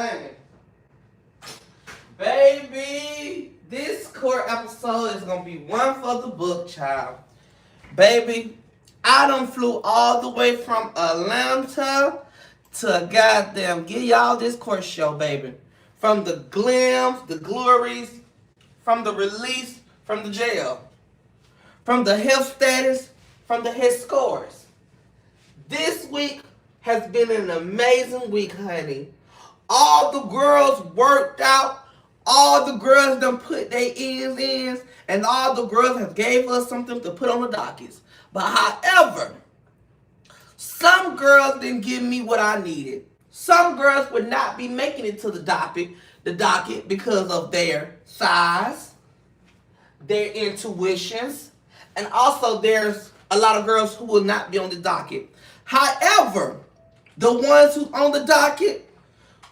Honey. Baby, this court episode is gonna be one for the book, child. Baby, I done flew all the way from Atlanta to goddamn give y'all this court show, baby. From the glims, the glories, from the release, from the jail, from the health status, from the head scores. This week has been an amazing week, honey. All the girls worked out. All the girls done put their ends in, and all the girls have gave us something to put on the dockets. But however, some girls didn't give me what I needed. Some girls would not be making it to the docket because of their size, their intuitions, and also there's a lot of girls who will not be on the docket. However, the ones who on the docket,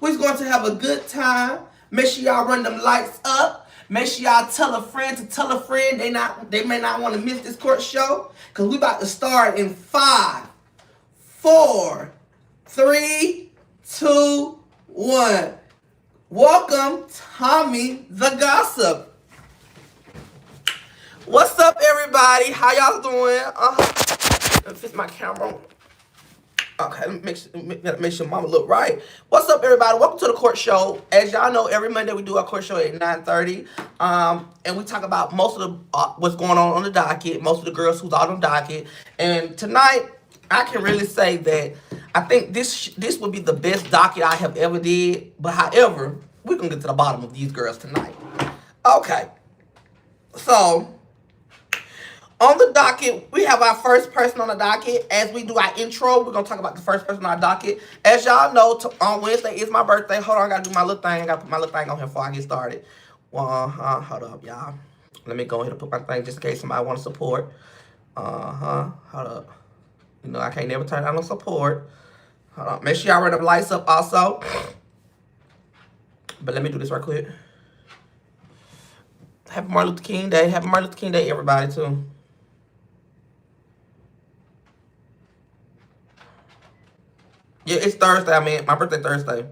we're going to have a good time. Make sure y'all run them lights up. Make sure y'all tell a friend to tell a friend they may not want to miss this court show. Because we about to start in 5, 4, 3, 2, 1. Welcome, Tommythegossipp. What's up, everybody? How y'all doing? Let me fix my camera. Okay, make sure mama look right. What's up, everybody? Welcome to the court show. As y'all know, every Monday we do our court show at 9:30. And we talk about most of the what's going on the docket, most of the girls who's on the docket. And tonight, I can really say that I think this would be the best docket I have ever did. But however, we're going to get to the bottom of these girls tonight. Okay. So on the docket, we have our first person on the docket. As we do our intro, we're going to talk about the first person on our docket. As y'all know, on Wednesday is my birthday. Hold on, I got to do my little thing. I got to put my little thing on here before I get started. Hold up, y'all. Let me go ahead and put my thing just in case somebody want to support. Hold up. You know, I can't never turn down no support. Hold on. Make sure y'all run the lights up also. But let me do this right quick. Happy Martin Luther King Day. Happy Martin Luther King Day, everybody, too. Yeah, it's Thursday. I mean, my birthday Thursday.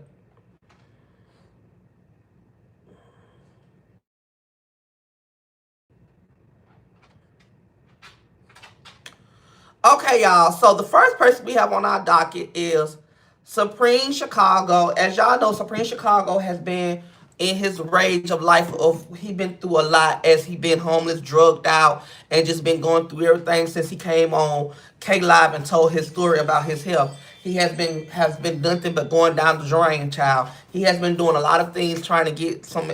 Okay, y'all. So the first person we have on our docket is Supreme Chicago. As y'all know, Supreme Chicago has been in his rage of life. He been through a lot as he been homeless, drugged out, and just been going through everything since he came on K-Live and told his story about his health. He has been nothing but going down the drain, child. He has been doing a lot of things trying to get some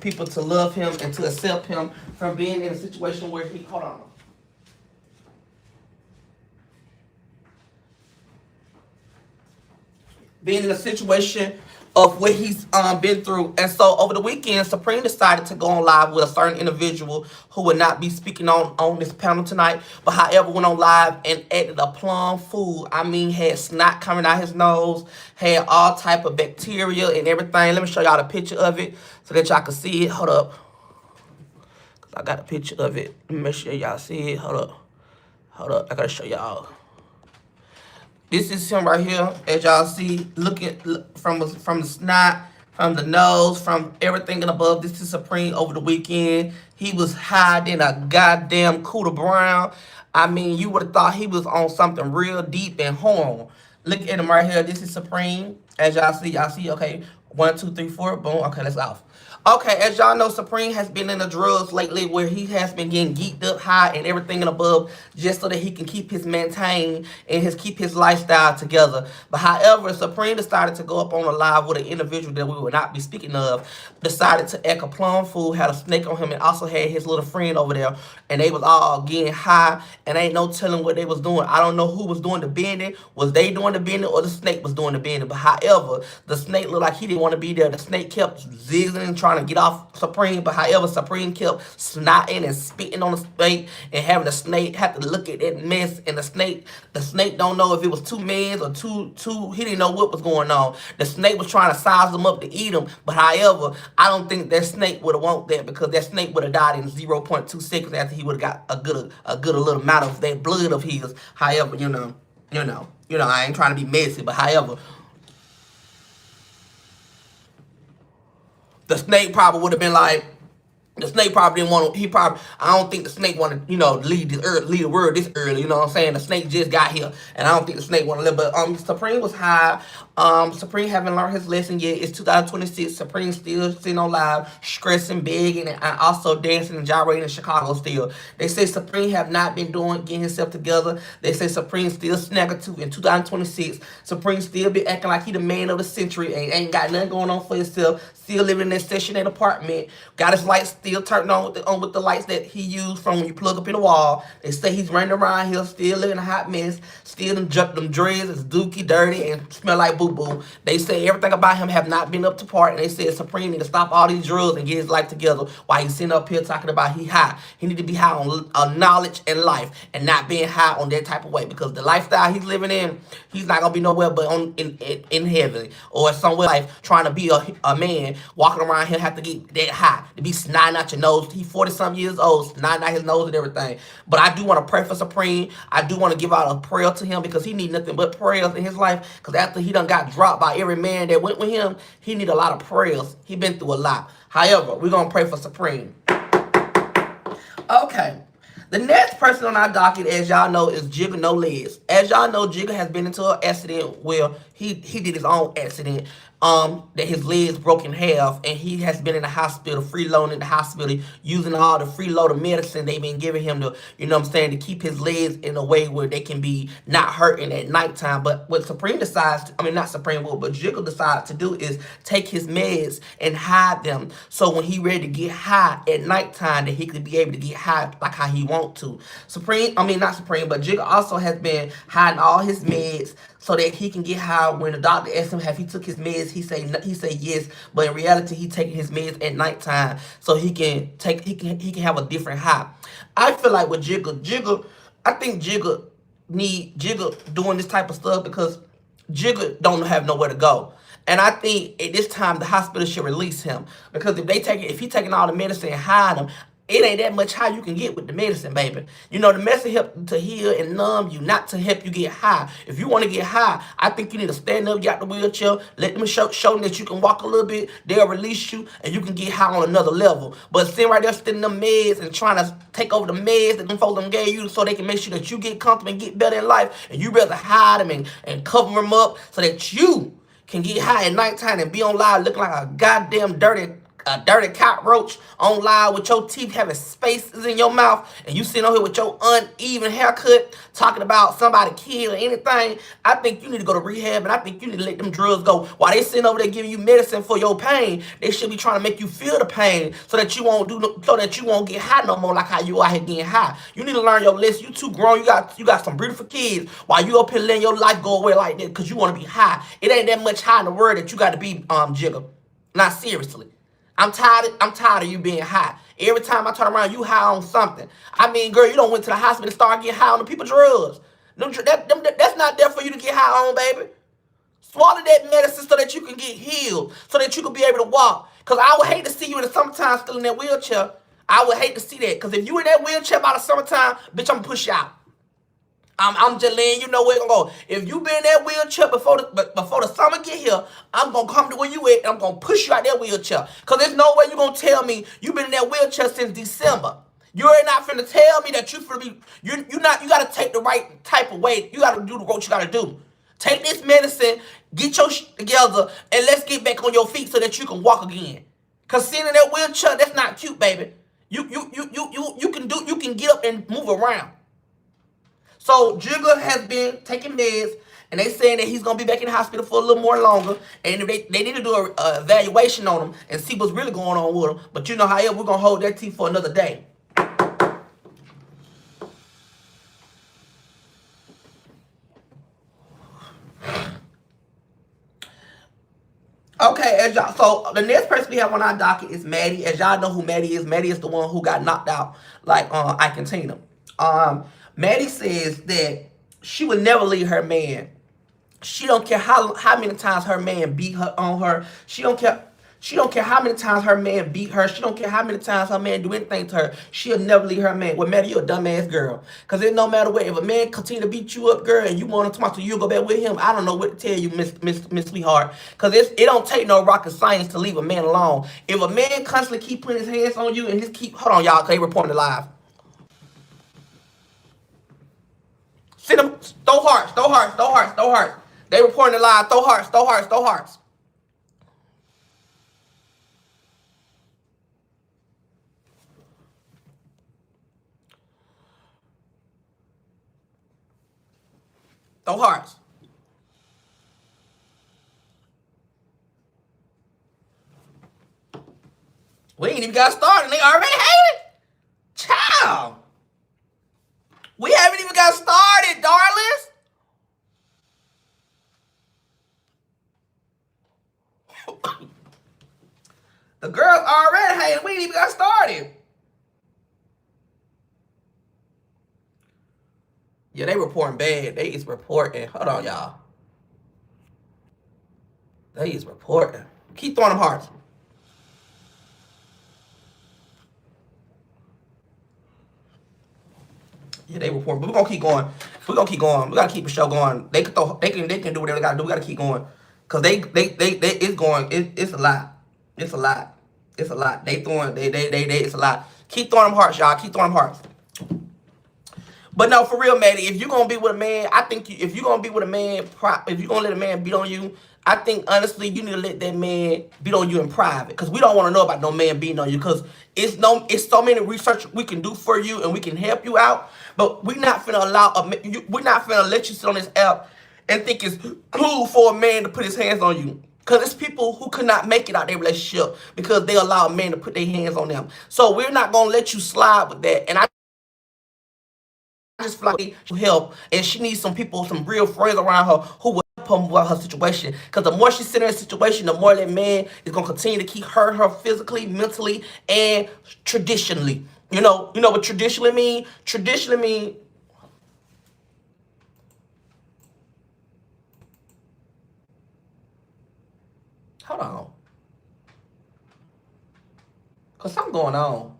people to love him and to accept him from being in a situation where he, hold on. Being in a situation of what he's been through. And so over the weekend, Supreme decided to go on live with a certain individual who would not be speaking on this panel tonight, but however went on live and added a plum fool. I mean, had snot coming out his nose, had all type of bacteria and everything. Let me show y'all the picture of it so that y'all can see it. Hold up. Cause I got a picture of it. Let me make sure y'all see it. Hold up. Hold up. I gotta show y'all. This is him right here, as y'all see, looking from the snot, from the nose, from everything and above. This is Supreme over the weekend. He was hiding a goddamn Cooter Brown. I mean, you would have thought he was on something real deep and horrible. Look at him right here. This is Supreme. As y'all see, okay, 1, 2, 3, 4, boom. Okay, let's off. Okay, as y'all know, Supreme has been in the drugs lately where he has been getting geeked up high and everything and above just so that he can keep his lifestyle together. But however, Supreme decided to go up on a live with an individual that we will not be speaking of, decided to act a plum fool, had a snake on him, and also had his little friend over there, and they was all getting high, and ain't no telling what they was doing. I don't know who was doing the bending. Was they doing the bending or the snake was doing the bending? But however, the snake looked like he didn't want to be there. The snake kept zigzagging and trying to get off Supreme, but however, Supreme kept snotting and spitting on the snake and having the snake have to look at that mess, and the snake don't know if it was two men or two, he didn't know what was going on. The snake was trying to size him up to eat him, but however, I don't think that snake would have wanted that, because that snake would have died in 0.2 seconds after he would have got a good little amount of that blood of his. However, you know, I ain't trying to be messy, but however, The snake probably would have been like, the snake probably didn't want to. He probably. I don't think the snake wanted, lead lead the world this early. You know what I'm saying? The snake just got here, and I don't think the snake want to live. But Supreme was high. Supreme haven't learned his lesson yet. It's 2026. Supreme still sitting on live, stressing, begging, and also dancing and gyrating in Chicago still. They say Supreme have not been getting himself together. They say Supreme still snagger too in 2026. Supreme still be acting like he the man of the century and ain't got nothing going on for himself. Still living in that Section 8 apartment. Got his lights still turned on with the lights that he used from when you plug up in the wall. They say he's running around here, still living a hot mess. Still them dreads is dookie, dirty, and smell like boo-boo. They say everything about him have not been up to par, and they said Supreme need to stop all these drugs and get his life together while he's sitting up here talking about he high. He need to be high on knowledge and life and not being high on that type of way, because the lifestyle he's living in, he's not going to be nowhere but in heaven or somewhere life trying to be a man walking around here have to get that high, to be snotting out your nose. He's 40-some years old, snotting out his nose and everything. But I do want to pray for Supreme. I do want to give out a prayer to him, because he need nothing but prayers in his life, because after he done got dropped by every man that went with him, he need a lot of prayers. He been through a lot. However, we're going to pray for Supreme. Okay. The next person on our docket, as y'all know, is Jigga No Legs. As y'all know, Jigga has been into an accident where he did his own accident. That his legs broke in half, and he has been in the hospital, freeloading in the hospital, using all the freeloaded medicine they've been giving him to, to keep his legs in a way where they can be not hurting at nighttime. But what Supreme decides, not Supreme, but Jigga decides to do is take his meds and hide them. So when he ready to get high at nighttime, that he could be able to get high like how he want to. Not Supreme, but Jigga also has been hiding all his meds so that he can get high. When the doctor asked him if he took his meds, he say yes, but in reality he taking his meds at nighttime so he can have a different high. I feel like with Jigga, I think Jigga doing this type of stuff because Jigga don't have nowhere to go. And I think at this time the hospital should release him, because if he taking all the medicine and hide him, it ain't that much high you can get with the medicine, baby. The medicine help to heal and numb you, not to help you get high. If you want to get high, I think you need to stand up, get out the wheelchair, let them show them that you can walk a little bit. They'll release you, and you can get high on another level. But sitting right there, sitting them meds and trying to take over the meds that them folks them gave you so they can make sure that you get comfortable and get better in life, and you rather hide them and cover them up so that you can get high at nighttime and be on live looking like a goddamn dirty cockroach on live with your teeth having spaces in your mouth, and you sitting on here with your uneven haircut talking about somebody killed or anything. I think you need to go to rehab, and I think you need to let them drugs go. While they sitting over there giving you medicine for your pain, they should be trying to make you feel the pain so that you won't get high no more like how you out here getting high. You need to learn your lesson. You too grown. You got some beautiful kids while you up here letting your life go away like that because you want to be high. It ain't that much high in the world that you got to be Jigga. Not seriously. I'm tired of you being high. Every time I turn around, you high on something. Girl, you don't went to the hospital and start getting high on the people's drugs. That's not there for you to get high on, baby. Swallow that medicine so that you can get healed, so that you can be able to walk. Because I would hate to see you in the summertime still in that wheelchair. I would hate to see that. Because if you in that wheelchair by the summertime, bitch, I'm going to push you out. I'm just letting you know where it's going to go. If you been in that wheelchair before the summer get here, I'm going to come to where you at, and I'm going to push you out that wheelchair. Because there's no way you're going to tell me you been in that wheelchair since December. You ain't not finna tell me that you got to take the right type of way. You got to do what you got to do. Take this medicine, get your shit together, and let's get back on your feet so that you can walk again. Because sitting in that wheelchair, that's not cute, baby. You can get up and move around. So Jigga has been taking meds, and they saying that he's going to be back in the hospital for a little more longer, and they need to do an evaluation on him and see what's really going on with him. But however, we're going to hold that tea for another day. Okay, so the next person we have on our docket is Maddie. As y'all know who Maddie is the one who got knocked out like Ike and Tina. Maddie says that she would never leave her man. She don't care how many times her man beat her on her. She don't care. She don't care how many times her man beat her. She don't care how many times her man do anything to her. She'll never leave her man. Well, matter you a dumbass girl. Cause it no matter what. If a man continue to beat you up, girl, and you want to talk to you, go back with him. I don't know what to tell you, Miss Sweetheart. Cause it don't take no rocket science to leave a man alone. If a man constantly keep putting his hands on you and his keep hold on y'all, cause they reporting it live. Send them throw hearts, throw hearts, throw hearts, throw hearts. They reporting it live. Throw hearts, throw hearts, throw hearts. Throw hearts. We ain't even got started and they already hate it. Child. We haven't even got started, darlings. The girls already hating. We ain't even got started. Yeah, they reporting bad. They is reporting. Hold on, y'all. They is reporting. Keep throwing them hearts. Yeah, they reporting. But we're gonna keep going. We're gonna keep going. We gotta keep the show going. They can do whatever they gotta do. We gotta keep going. Cause they it's going. It's a lot. It's a lot. It's a lot. They it's a lot. Keep throwing them hearts, y'all. Keep throwing them hearts. But no, for real, Maddie, if you're going to be with a man, I think if you're going to be with a man, if you're going to let a man beat on you, I think, honestly, you need to let that man beat on you in private. Because we don't want to know about no man beating on you. Because it's so many research we can do for you and we can help you out. But we're not finna we're not finna let you sit on this app and think it's cool for a man to put his hands on you. Because it's people who could not make it out their relationship because they allow a man to put their hands on them. So we're not going to let you slide with that. And I just feel like she help, and she needs some people, some real friends around her who will help her with her situation. Because the more she's sitting in a situation, the more that man is gonna continue to keep her physically, mentally, and traditionally. You know what traditionally mean? Traditionally mean. Hold on, cause something going on.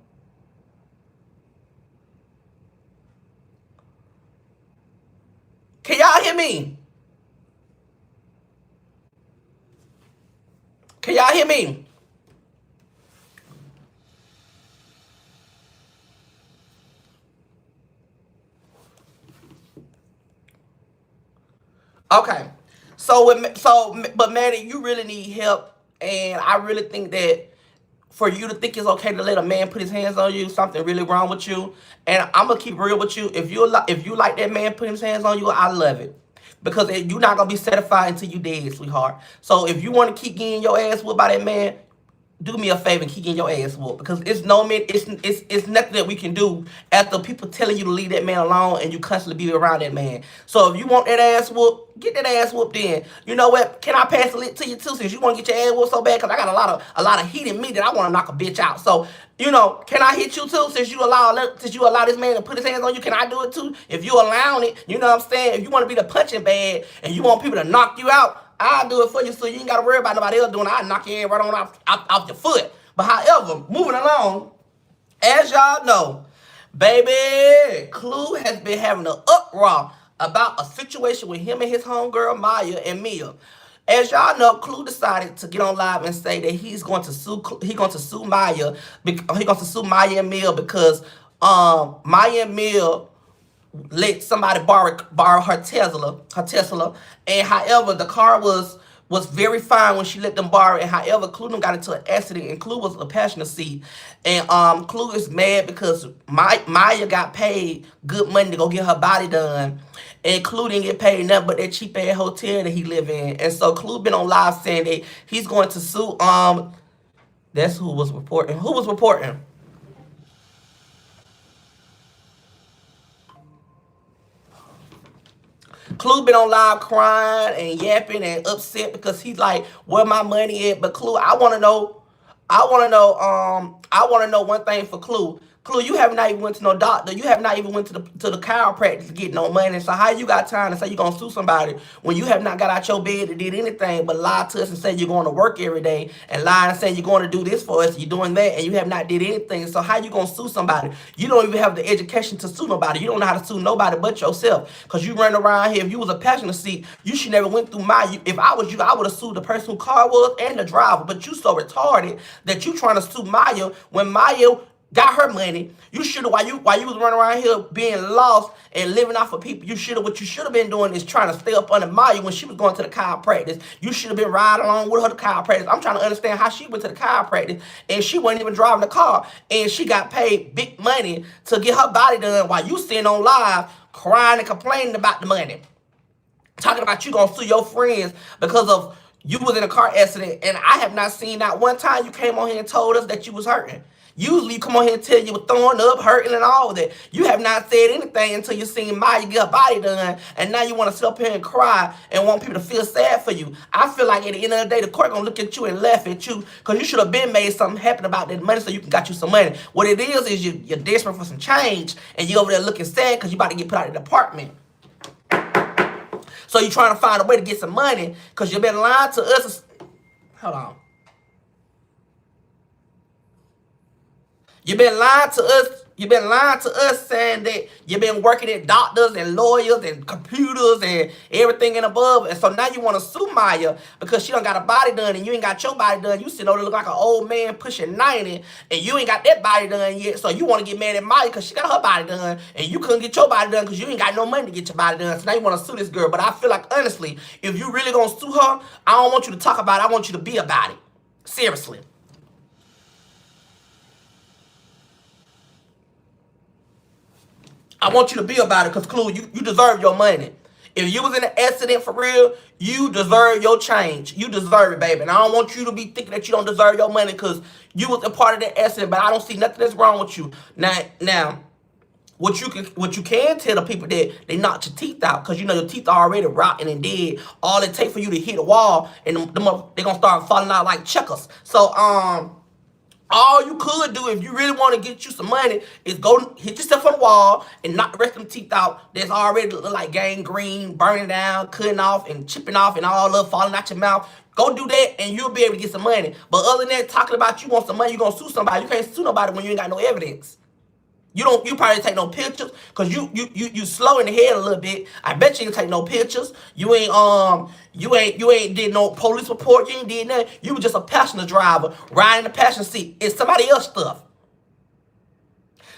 Can y'all hear me? Can y'all hear me? Okay. But Maddie, you really need help, and I really think that for you to think it's okay to let a man put his hands on you, something really wrong with you. And I'm gonna keep real with you. If you like that man putting his hands on you, I love it. Because you're not gonna be satisfied until you dead, sweetheart. So if you want to keep getting your ass whooped by that man, do me a favor and keep getting your ass whooped, because it's no man, it's nothing that we can do after people telling you to leave that man alone and you constantly be around that man. So if you want that ass whooped, get that ass whooped in. You know what? Can I pass the lit to you too, since you want to get your ass whooped so bad? Because I got a lot of heat in me that I want to knock a bitch out. So can I hit you too, since you allow this man to put his hands on you? Can I do it too? If you allowing it, you know what I'm saying? If you want to be the punching bag and you want people to knock you out, I'll do it for you, so you ain't got to worry about nobody else doing it. I'll knock your head right on off your foot. But however, moving along, as y'all know, baby, Clue has been having an uproar about a situation with him and his homegirl, Maya and Mia. As y'all know, Clue decided to get on live and say that he's going to sue Maya. He's going to sue Maya and Mia because Maya and Mia let somebody borrow her Tesla, and however the car was very fine when she let them borrow it. And however, Clue got into an accident, and Clue was in a passenger seat, and Clue is mad because Maya got paid good money to go get her body done, and Clue didn't get paid nothing but that cheap ass hotel that he live in. And so Clue been on live saying that he's going to sue. That's who was reporting. Who was reporting? Clue been on live crying and yapping and upset because he's like, where my money at? But Clue, I wanna know one thing for Clue. Clue, you have not even went to no doctor. You have not even went to the chiropractor to get no money. So how you got time to say you gonna sue somebody when you have not got out your bed and did anything but lie to us and say you're going to work every day and lie and say you're going to do this for us, you're doing that, and you have not did anything. So how you gonna sue somebody? You don't even have the education to sue nobody. You don't know how to sue nobody but yourself. Cause you run around here. If you was a passenger seat, you should never went through my. If I was you, I would have sued the person who car was and the driver. But you so retarded that you trying to sue Maya when Maya got her money. You should have, while you was running around here being lost and living off of people, what you should have been doing is trying to stay up under Maya when she was going to the chiropractic. You should have been riding along with her to chiropractic. I'm trying to understand how she went to the chiropractic and she wasn't even driving the car and she got paid big money to get her body done while you sitting on live crying and complaining about the money. Talking about you gonna sue your friends because of you was in a car accident, and I have not seen that one time you came on here and told us that you was hurting. Usually you come on here and tell you were throwing up, hurting, and all of that. You have not said anything until you seen Maya get her body done, and now you want to sit up here and cry and want people to feel sad for you. I feel like at the end of the day, the court gonna look at you and laugh at you because you should have been made something happen about that money so you can got you some money. What it is you're desperate for some change, and you over there looking sad because you about to get put out of the department. So you trying to find a way to get some money because you've been lying to us. Hold on. You've been lying to us. You've been lying to us saying that you've been working at doctors and lawyers and computers and everything and above. And so now you want to sue Maya because she done got a body done and you ain't got your body done. You sitting over there look like an old man pushing 90 and you ain't got that body done yet. So you want to get mad at Maya because she got her body done and you couldn't get your body done because you ain't got no money to get your body done. So now you want to sue this girl. But I feel like, honestly, if you really going to sue her, I don't want you to talk about it. I want you to be about it. Seriously. I want you to be about it because, Clue, you deserve your money. If you was in an accident for real, you deserve your change. You deserve it, baby. And I don't want you to be thinking that you don't deserve your money because you was a part of that accident, but I don't see nothing that's wrong with you. Now, what you can tell the people that they knocked your teeth out because you know your teeth are already rotten and dead. All it takes for you to hit a wall and they're going to start falling out like checkers. So, all you could do if you really want to get you some money is go hit yourself on the wall and knock the rest of them teeth out that's already look like gangrene, burning down, cutting off, and chipping off, and all of falling out your mouth. Go do that and you'll be able to get some money. But other than that, talking about you want some money, you're going to sue somebody. You can't sue nobody when you ain't got no evidence. You probably take no pictures because you slow in the head a little bit. I bet you ain't take no pictures. You ain't did no police report. You ain't did nothing. You was just a passenger driver riding the passenger seat. It's somebody else's stuff.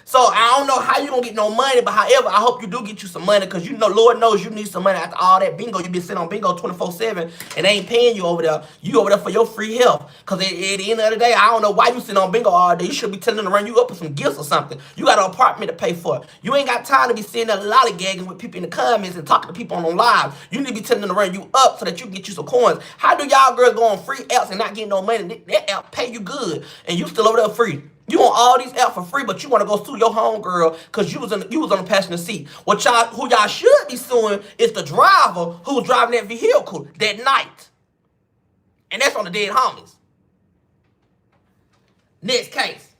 So I don't know how you gonna get no money, but however, I hope you do get you some money because you know, Lord knows you need some money after all that bingo. You been sitting on bingo 24/7 and they ain't paying you over there. You over there for your free health. Cause at the end of the day, I don't know why you sitting on bingo all day. You should be telling them to run you up with some gifts or something. You got an apartment to pay for. You ain't got time to be sitting there lollygagging with people in the comments and talking to people on live. You need to be telling them to run you up so that you can get you some coins. How do y'all girls go on free apps and not get no money? That app pay you good and you still over there free. You want all these apps for free, but you want to go sue your homegirl because you was on the passenger seat. Who y'all should be suing is the driver who was driving that vehicle that night. And that's on the dead homies. Next case.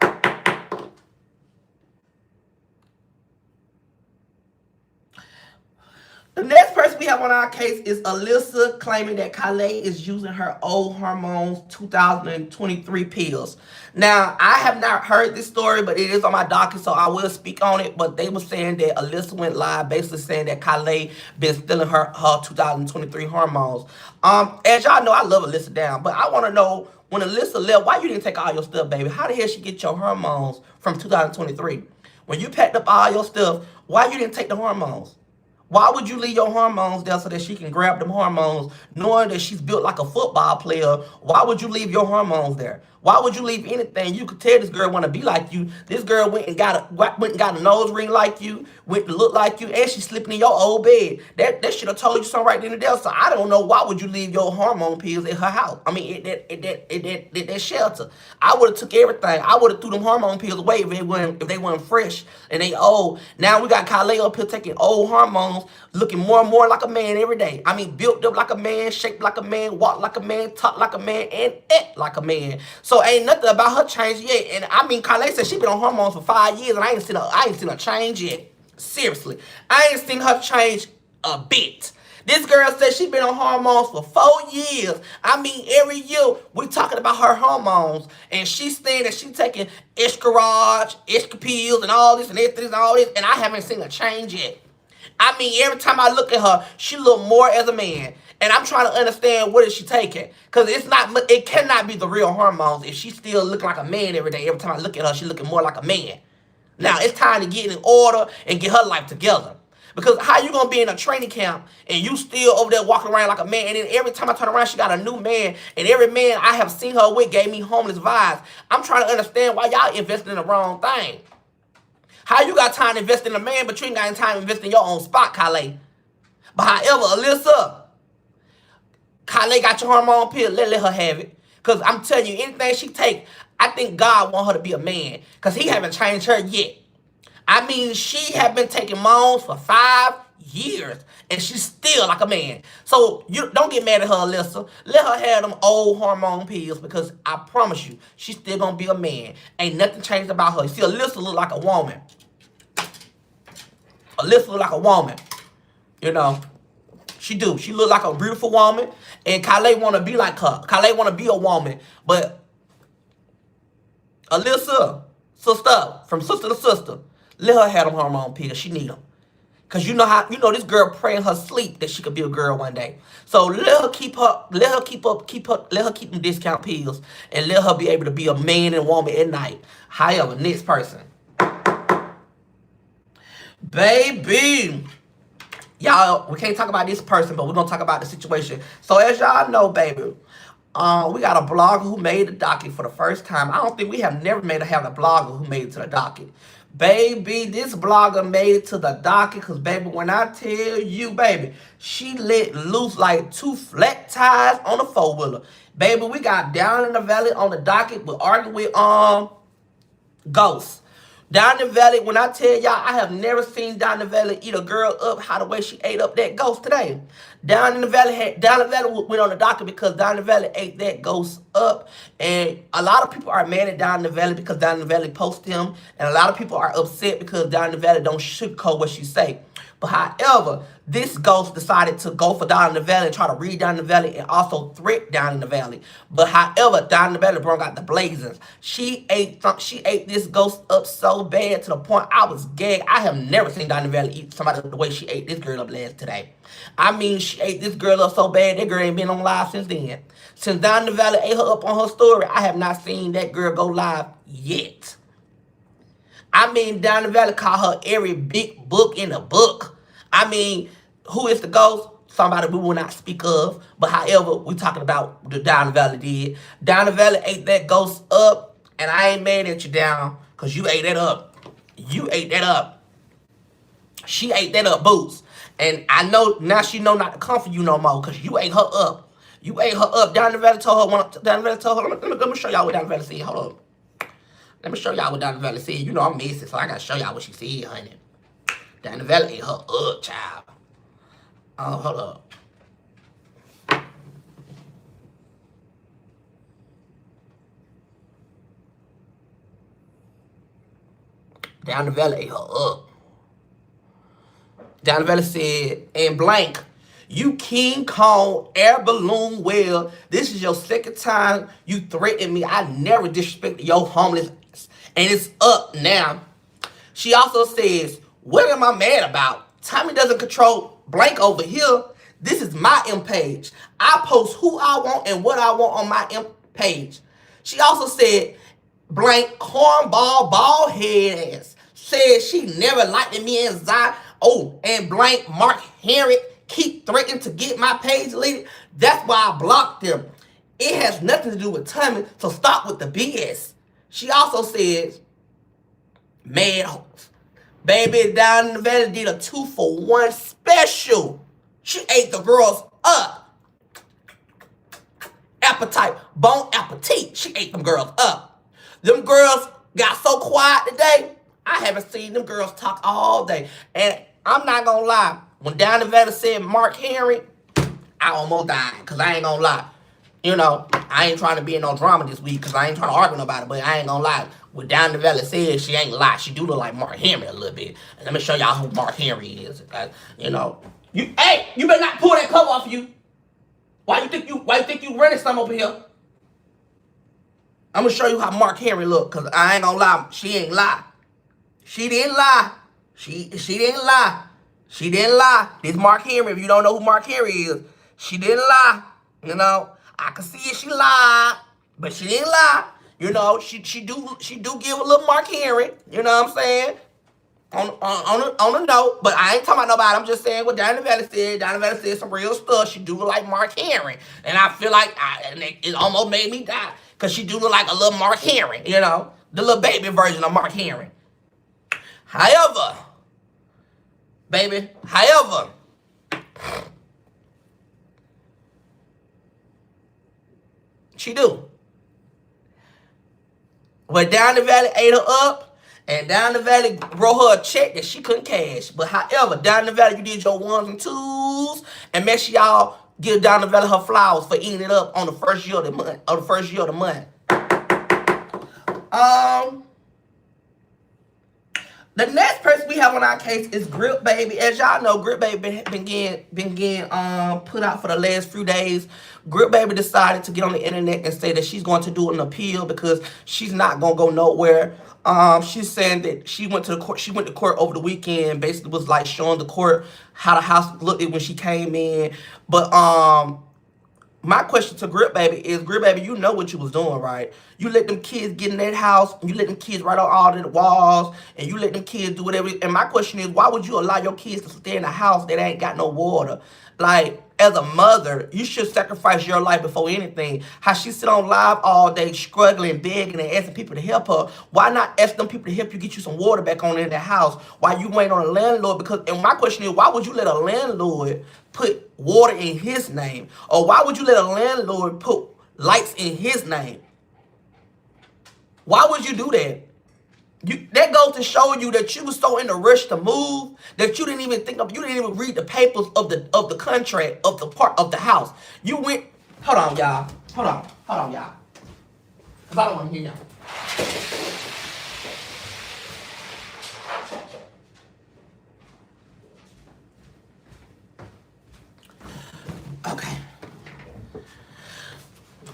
The next person we have on our case is Alyssa claiming that Calais is using her old hormones 2023 pills. Now, I have not heard this story, but it is on my docket, so I will speak on it. But they were saying that Alyssa went live basically saying that Calais been stealing her 2023 hormones. As y'all know, I love Alyssa down, but I want to know, when Alyssa left, why you didn't take all your stuff, baby? How the hell she get your hormones from 2023? When you packed up all your stuff, why you didn't take the hormones? Why would you leave your hormones there so that she can grab them hormones, knowing that she's built like a football player? Why would you leave your hormones there? Why would you leave anything? You could tell this girl want to be like you. This girl went and got a nose ring like you, went to look like you, and she's sleeping in your old bed. That should have told you something right then and there. So I don't know why would you leave your hormone pills at her house. I mean, that shelter. I would have took everything. I would have threw them hormone pills away if they weren't fresh and they old. Now we got Calais up here taking old hormones hormones, looking more and more like a man every day. I mean, built up like a man, shaped like a man, walked like a man, talked like a man, and act like a man. So ain't nothing about her change yet. And I mean, Kyle said she been on hormones for 5 years, and I ain't seen her change yet. Seriously, I ain't seen her change a bit. This girl said she been on hormones for 4 years. I mean, every year we talking about her hormones, and she's saying that she taking Escarage, pills, and all this and everything and all this, and I haven't seen a change yet. I mean, every time I look at her, she look more as a man, and I'm trying to understand what is she taking, because it cannot be the real hormones if she's still looking like a man every day. Every time I look at her, she looking more like a man. Now it's time to get in order and get her life together. Because how you gonna be in a training camp and you still over there walking around like a man, and then every time I turn around, she got a new man, and every man I have seen her with gave me homeless vibes. I'm trying to understand why y'all investing in the wrong thing. How you got time to invest in a man, but you ain't got time to invest in your own spot, Kale? But however, Alyssa, Kale got your hormone pill, let her have it. Because I'm telling you, anything she take, I think God want her to be a man. Because he haven't changed her yet. I mean, she have been taking moms for 5 years, and she's still like a man. So you don't get mad at her, Alyssa. Let her have them old hormone pills, because I promise you, she's still gonna be a man. Ain't nothing changed about her. See, Alyssa look like a woman. Alyssa look like a woman. You know, she do. She look like a beautiful woman, and Kale want to be like her. Kale want to be a woman, but Alyssa, sister, from sister to sister, let her have them hormone pills. She need them. Cause you know this girl pray in her sleep that she could be a girl one day. So let her keep them discount pills, and let her be able to be a man and woman at night. However, next person. Baby. Y'all, we can't talk about this person, but we're gonna talk about the situation. So as y'all know, baby, we got a blogger who made the docket for the first time. I don't think we have never have a blogger who made it to the docket. Baby, this blogger made it to the docket, because, baby, when I tell you, baby, she let loose like 2 flat tires on a 4-wheeler. Baby, we got Down in the Valley on the docket. We're arguing with Ghost. Down in the Valley, when I tell y'all, I have never seen Down in the Valley eat a girl up how the way she ate up that Ghost today. Down in the Valley went on the docket because Down in the Valley ate that Ghost up. And a lot of people are mad at Down in the Valley because Down in the Valley post him. And a lot of people are upset because Down in the Valley don't sugarcoat what she say. But however, this Ghost decided to go for Down in the Valley and try to read Down in the Valley and also threat Down in the Valley. But however, Down in the Valley brought out the blazings. She ate this Ghost up so bad to the point I was gagged. I have never seen Down in the Valley eat somebody the way she ate this girl up last today. I mean, she ate this girl up so bad, that girl ain't been on live since then. Since Down in the Valley ate her up on her story, I have not seen that girl go live yet. I mean, Down in the Valley called her every big book in the book. I mean, who is the Ghost? Somebody we will not speak of. But however, we talking about what Down in the Valley did. Down in the Valley ate that Ghost up, and I ain't mad at you, Down, because you ate that up. You ate that up. She ate that up, Boots. And I know, now she know not to come for you no more, because you ate her up. You ate her up. Down in the Valley told her, let me show y'all what Down in the Valley said. Hold on. Let me show y'all what Down in the Valley said. You know I'm messy, so I got to show y'all what she said, honey. Down in the Valley ate her up, child. Oh, hold up. Down in the Valley ate her up. Down in the Valley said, and blank, you King Kong air balloon whale. This is your second time you threatened me. I never disrespected your homeless ass. And it's up now. She also says, what am I mad about? Tommy doesn't control blank over here. This is my M page. I post who I want and what I want on my M page. She also said, blank cornball bald head ass. Said she never liked me and Zion. Oh, and blank Mark Henry keep threatening to get my page deleted. That's why I blocked them. It has nothing to do with Tommy, so stop with the BS. She also says, mad hoes. Baby, Down in the Valley did a 2-for-1 special. She ate the girls up. Appetite, bon appetit. She ate them girls up. Them girls got so quiet today, I haven't seen them girls talk all day. And I'm not gonna lie, When Down the Valley said Mark Henry, I almost died, because I ain't gonna lie. You know, I ain't trying to be in no drama this week, because I ain't trying to argue about it, but I ain't gonna lie. What Down the Valley said, she ain't lie. She do look like Mark Henry a little bit. And let me show y'all who Mark Henry is. You know, hey, you better not pull that cover off you. Why you think you running some over here? I'm gonna show you how Mark Henry look, because I ain't gonna lie. She ain't lie. She didn't lie. She didn't lie. She didn't lie. This Mark Henry. If you don't know who Mark Henry is, she didn't lie. You know, I can see it. She lied, but she didn't lie. You know, she do give a little Mark Henry. You know what I'm saying? On a note, but I ain't talking about nobody. I'm just saying what Down the Valley said. Down the Valley said some real stuff. She do look like Mark Henry, and I feel like it almost made me die, because she do look like a little Mark Henry. You know, the little baby version of Mark Henry. However, baby, she do. But Down the Valley ate her up, and Down the Valley wrote her a check that she couldn't cash. But however, Down the Valley, you did your ones and twos, and make sure y'all give Down the Valley her flowers for eating it up on the first year of the month. The next person we have on our case is Grip Baby. As y'all know, Grip Baby been getting put out for the last few days. Grip Baby decided to get on the internet and say that she's going to do an appeal because she's not gonna go nowhere. She's saying that she went to court. She went to court over the weekend. Basically, was like showing the court how the house looked when she came in. But my question to Grip Baby is, Grip Baby, you know what you was doing, right? You let them kids get in that house, and you let them kids write on all the walls, and you let them kids do whatever. And my question is, why would you allow your kids to stay in a house that ain't got no water? Like, as a mother, you should sacrifice your life before anything. How she sit on live all day struggling, begging, and asking people to help her. Why not ask them people to help you get you some water back on in the house while you wait on a landlord? Because, and my question is, why would you let a landlord put water in his name? Or why would you let a landlord put lights in his name? Why would you do that? That goes to show you that you was so in a rush to move that you didn't even read the papers of the contract of the part of the house. You went, hold on, y'all. Hold on, y'all. Cause I don't want to hear y'all.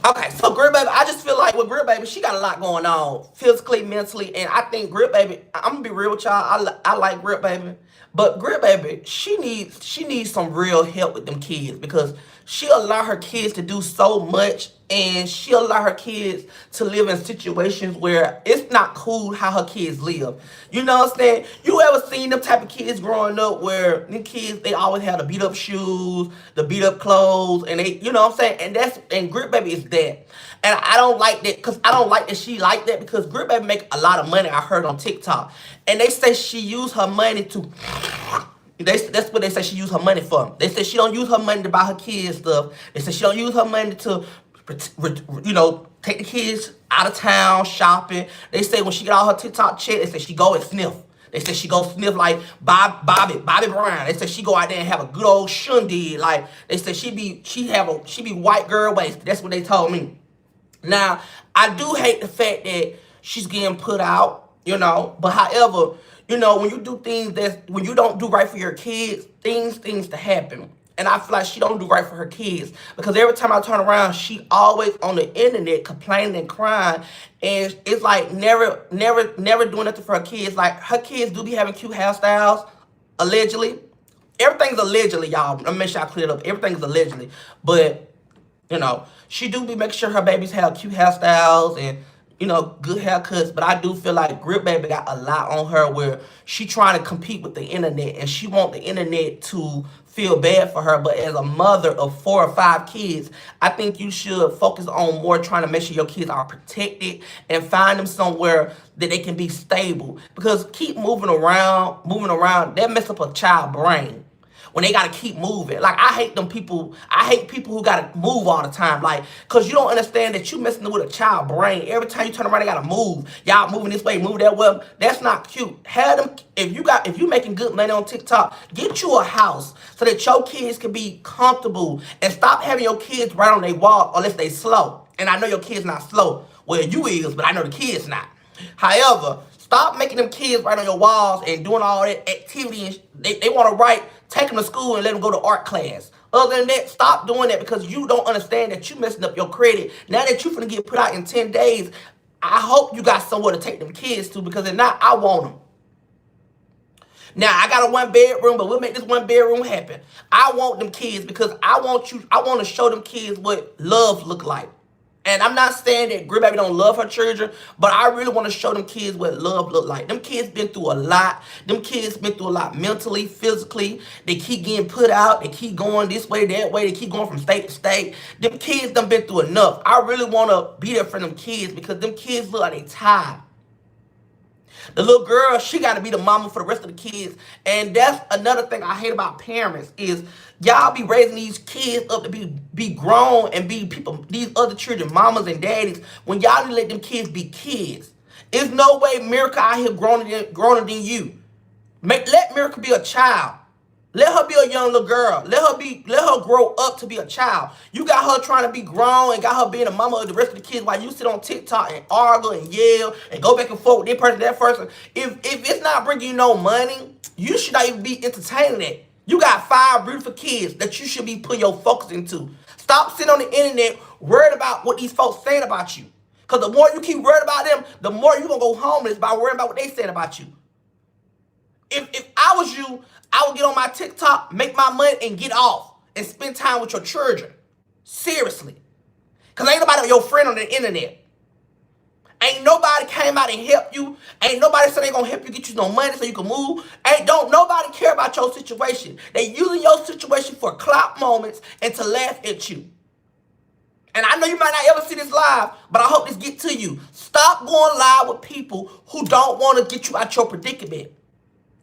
Okay, so Grip Baby, I just feel like with Grip Baby, she got a lot going on physically, mentally, and I think Grip Baby, I'm gonna be real with y'all, I like Grip Baby, but Grip Baby, she needs some real help with them kids, because she allow her kids to do so much, and she allow her kids to live in situations where it's not cool how her kids live. You know what I'm saying? You ever seen them type of kids growing up where them kids, they always have the beat up shoes, the beat up clothes, and they, you know what I'm saying? And Grip Baby is that. And I don't like that, because I don't like that she like that, because Grip Baby make a lot of money, I heard on TikTok. And they say she use her money to... That's what they say she use her money for. They say she don't use her money to buy her kids stuff. They say she don't use her money to, you know, take the kids out of town shopping. They say when she get all her TikTok check, they say she go and sniff. They say she go sniff like Bobby Brown. They say she go out there and have a good old shindig. Like they say she be white girl waist. That's what they told me. Now I do hate the fact that she's getting put out, you know. But however, you know, when you do things when you don't do right for your kids, things to happen. And I feel like she don't do right for her kids, because every time I turn around, she always on the internet complaining and crying, and it's like never doing nothing for her kids. Like her kids do be having cute hairstyles, allegedly. Everything's allegedly, y'all. Let me make sure I clear it up. Everything's allegedly, but you know, she do be making sure her babies have cute hairstyles and, you know, good haircuts. But I do feel like Grip Baby got a lot on her where she trying to compete with the internet, and she want the internet to feel bad for her. But as a mother of 4 or 5 kids, I think you should focus on more trying to make sure your kids are protected and find them somewhere that they can be stable. Because keep moving around, that mess up a child brain. when they gotta keep moving. Like, I hate them people. I hate people who gotta move all the time. Like, cause you don't understand that you messing with a child brain. Every time you turn around, they gotta move. Y'all moving this way, move that way. That's not cute. Have them. If you making good money on TikTok, get you a house so that your kids can be comfortable, and stop having your kids right on their wall unless they slow. And I know your kids not slow. Well, you is, but I know the kids not. However, stop making them kids write on your walls and doing all that activity. And they want to write, take them to school and let them go to art class. Other than that, stop doing that, because you don't understand that you messing up your credit. Now that you finna get put out in 10 days, I hope you got somewhere to take them kids to, because if not, I want them. Now, I got a 1-bedroom, but we'll make this 1-bedroom happen. I want them kids because I want to show them kids what love look like. And I'm not saying that Grandbaby don't love her children, but I really want to show them kids what love look like. Them kids been through a lot. Them kids been through a lot mentally, physically. They keep getting put out. They keep going this way, that way. They keep going from state to state. Them kids done been through enough. I really want to be there for them kids, because them kids look like they tired. The little girl, she got to be the mama for the rest of the kids. And that's another thing I hate about parents is y'all be raising these kids up to be grown and be people, these other children, mamas and daddies, when y'all need to let them kids be kids. There's no way Miracle out here growner than you. Let Miracle be a child. Let her be a young little girl. Let her grow up to be a child. You got her trying to be grown and got her being a mama of the rest of the kids while you sit on TikTok and argue and yell and go back and forth with this person, that person. If it's not bringing you no money, you should not even be entertaining it. You got 5 beautiful kids that you should be putting your focus into. Stop sitting on the internet worried about what these folks saying about you. Because the more you keep worried about them, the more you're going to go homeless by worrying about what they saying about you. If I was you, I would get on my TikTok, make my money, and get off. And spend time with your children. Seriously. Because ain't nobody your friend on the internet. Ain't nobody came out and helped you. Ain't nobody said they gonna help you get you no money so you can move. Don't nobody care about your situation. They using your situation for clout moments and to laugh at you. And I know you might not ever see this live, but I hope this get to you. Stop going live with people who don't want to get you out your predicament.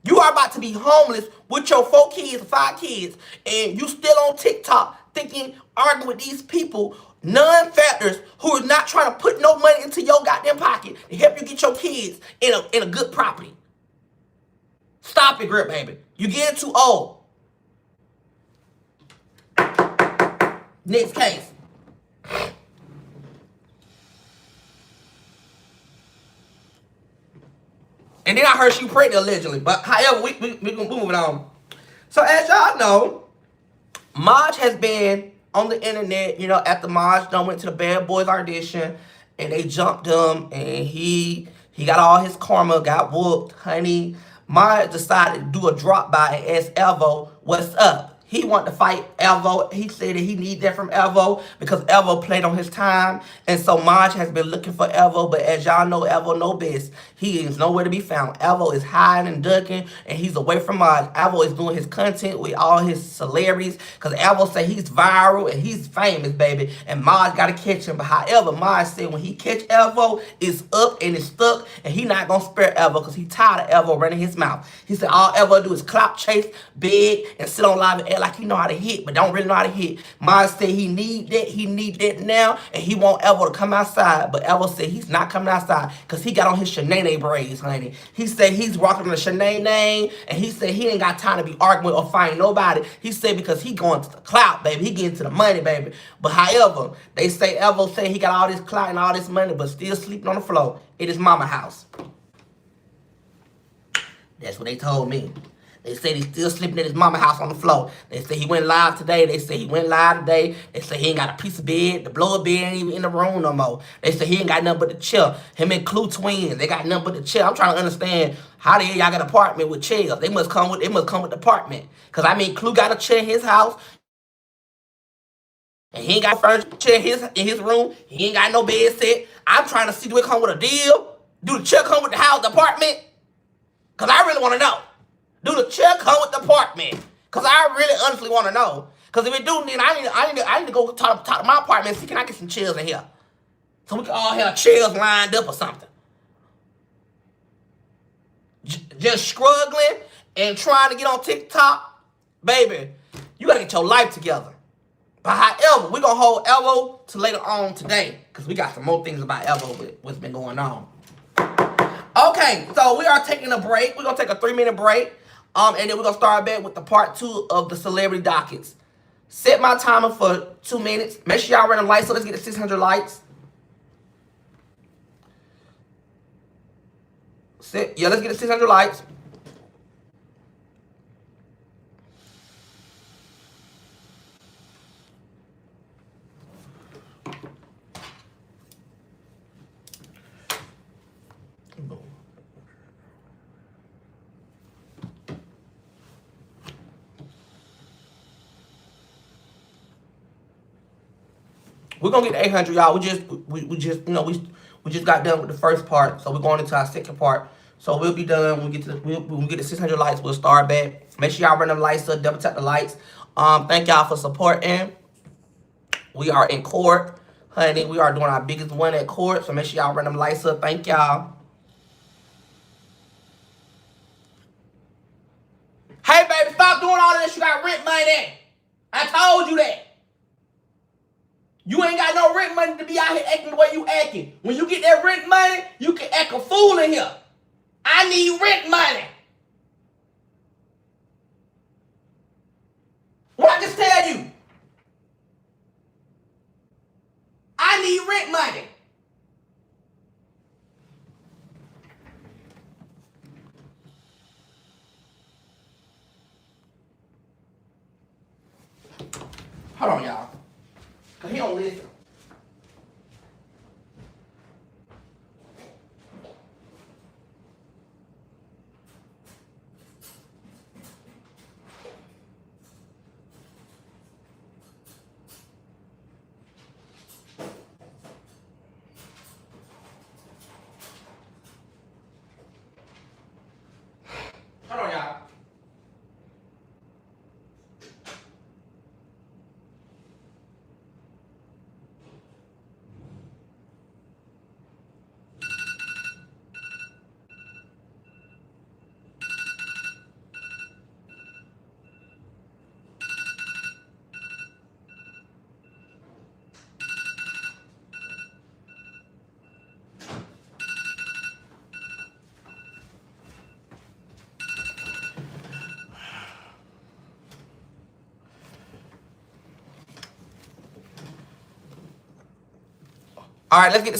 You are about to be homeless with your 4 kids, 5 kids, and you still on TikTok thinking, arguing with these people, non-factors who are not trying to put no money into your goddamn pocket to help you get your kids in a good property. Stop it, grip, baby. You getting too old. Next case. And then I heard she pregnant allegedly. But however, we moving on. So as y'all know, Maj has been on the internet, after Maj done went to the Bad Boys audition and they jumped him and he got all his karma, got whooped, honey. Maj decided to do a drop by and ask Evo, what's up? He wanted to fight Evo. He said that he need that from Evo because Evo played on his time. And so Maj has been looking for Evo. But as y'all know, Evo know best. He is nowhere to be found. Evo is hiding and ducking and he's away from Maj. Evo is doing his content with all his celebrities because Evo say he's viral and he's famous, baby. And Maj got to catch him. But however, Maj said when he catch Evo, it's up and it's stuck. And he not going to spare Evo because he tired of Evo running his mouth. He said all Evo do is clout chase, beg, and sit on live and act like he know how to hit, but don't really know how to hit. Maj said he need that now, and he want Evo to come outside. But Evo said he's not coming outside because he got on his Shanae braids, honey. He said he's rocking the Shanae name, and he said he ain't got time to be arguing or fighting nobody. He said because he going to the clout, baby. He getting to the money, baby. But however, they say Evo say he got all this clout and all this money, but still sleeping on the floor at his mama house. That's what they told me. They said he's still sleeping at his mama house on the floor. They say he went live today. They say he say he ain't got a piece of bed. The blower bed ain't even in the room no more. They say he ain't got nothing but the chair. Him and Clue twins, they got nothing but the chair. I'm trying to understand how the hell y'all got an apartment with chairs. They must come with the apartment. Cause Clue got a chair in his house. And he ain't got furniture in his room. He ain't got no bed set. I'm trying to see, do it come with a deal? Do the chair come with the house, the apartment? Cause I really want to know. Do the chair come with the apartment? Because I really honestly want to know. Because if it do, then I need to go talk to my apartment and see, can I get some chairs in here? So we can all have chairs lined up or something. Just struggling and trying to get on TikTok baby, you gotta get your life together. But however, we're gonna hold Evo to later on today, because we got some more things about Evo with what's been going on. Okay, so we are taking a break. We're gonna take a 3-minute break. And then we're gonna start back with the part 2 of the celebrity dockets. Set my timer for 2 minutes. Make sure y'all run the lights, so let's get to 600 likes. Let's get to 600 likes. We're gonna get to 800, y'all. We just got done with the first part, so we're going into our second part. So we'll be done when we get to 600 likes. We'll start back. Make sure y'all run them lights up, double tap the lights. Thank y'all for supporting. We are in court, honey. We are doing our biggest one at court, so make sure y'all run them lights up. Thank y'all. Hey, baby, stop doing all of this. You got rent money. I told you that. You ain't got no rent money to be out here acting the way you acting. When you get that rent money, you can act a fool in here. I need rent money. What I just tell you? I need rent money. Hold on, y'all. Because he don't listen. Hold on, y'all. All right, let's get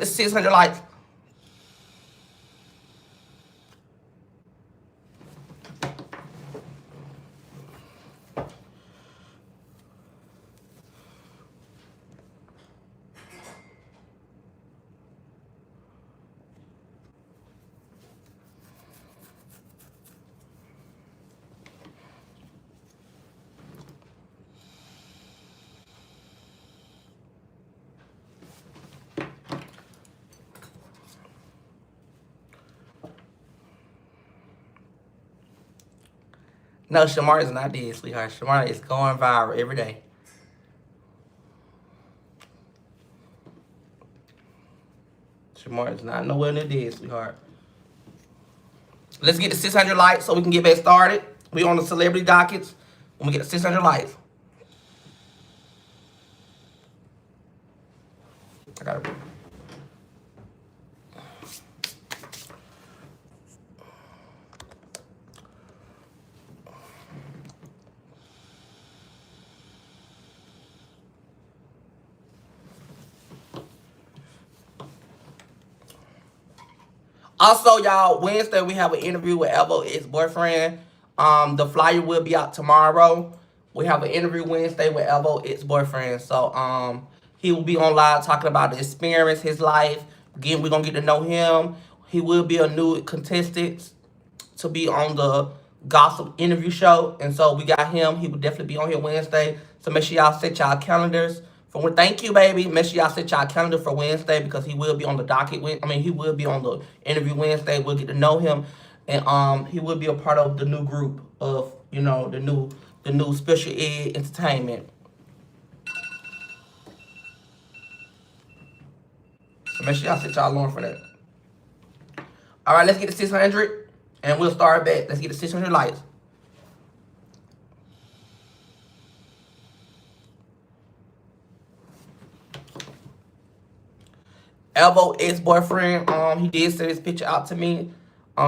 to 600 likes. No, Shamar is not dead, sweetheart. Shamar is going viral every day. Shamar is not nowhere near dead, sweetheart. Let's get to 600 likes so we can get back started. We on the celebrity dockets when we get to 600 likes. I gotta. Also, y'all, Wednesday we have an interview with Evo, ex-boyfriend. The flyer will be out tomorrow. We have an interview Wednesday with Evo, ex-boyfriend. So, he will be on live talking about the experience, his life. Again, we're gonna get to know him. He will be a new contestant to be on the gossip interview show. And so we got him. He will definitely be on here Wednesday. So make sure y'all set y'all calendars. Thank you, baby. Make sure y'all set y'all calendar for Wednesday because he will be on the docket. He will be on the interview Wednesday. We'll get to know him, and he will be a part of the new group of the new special ed entertainment. So make sure y'all set y'all alarm for that. All right, let's get to 600, and we'll start back. Let's get to 600 likes. Elvo ex-boyfriend, he did send his picture out to me.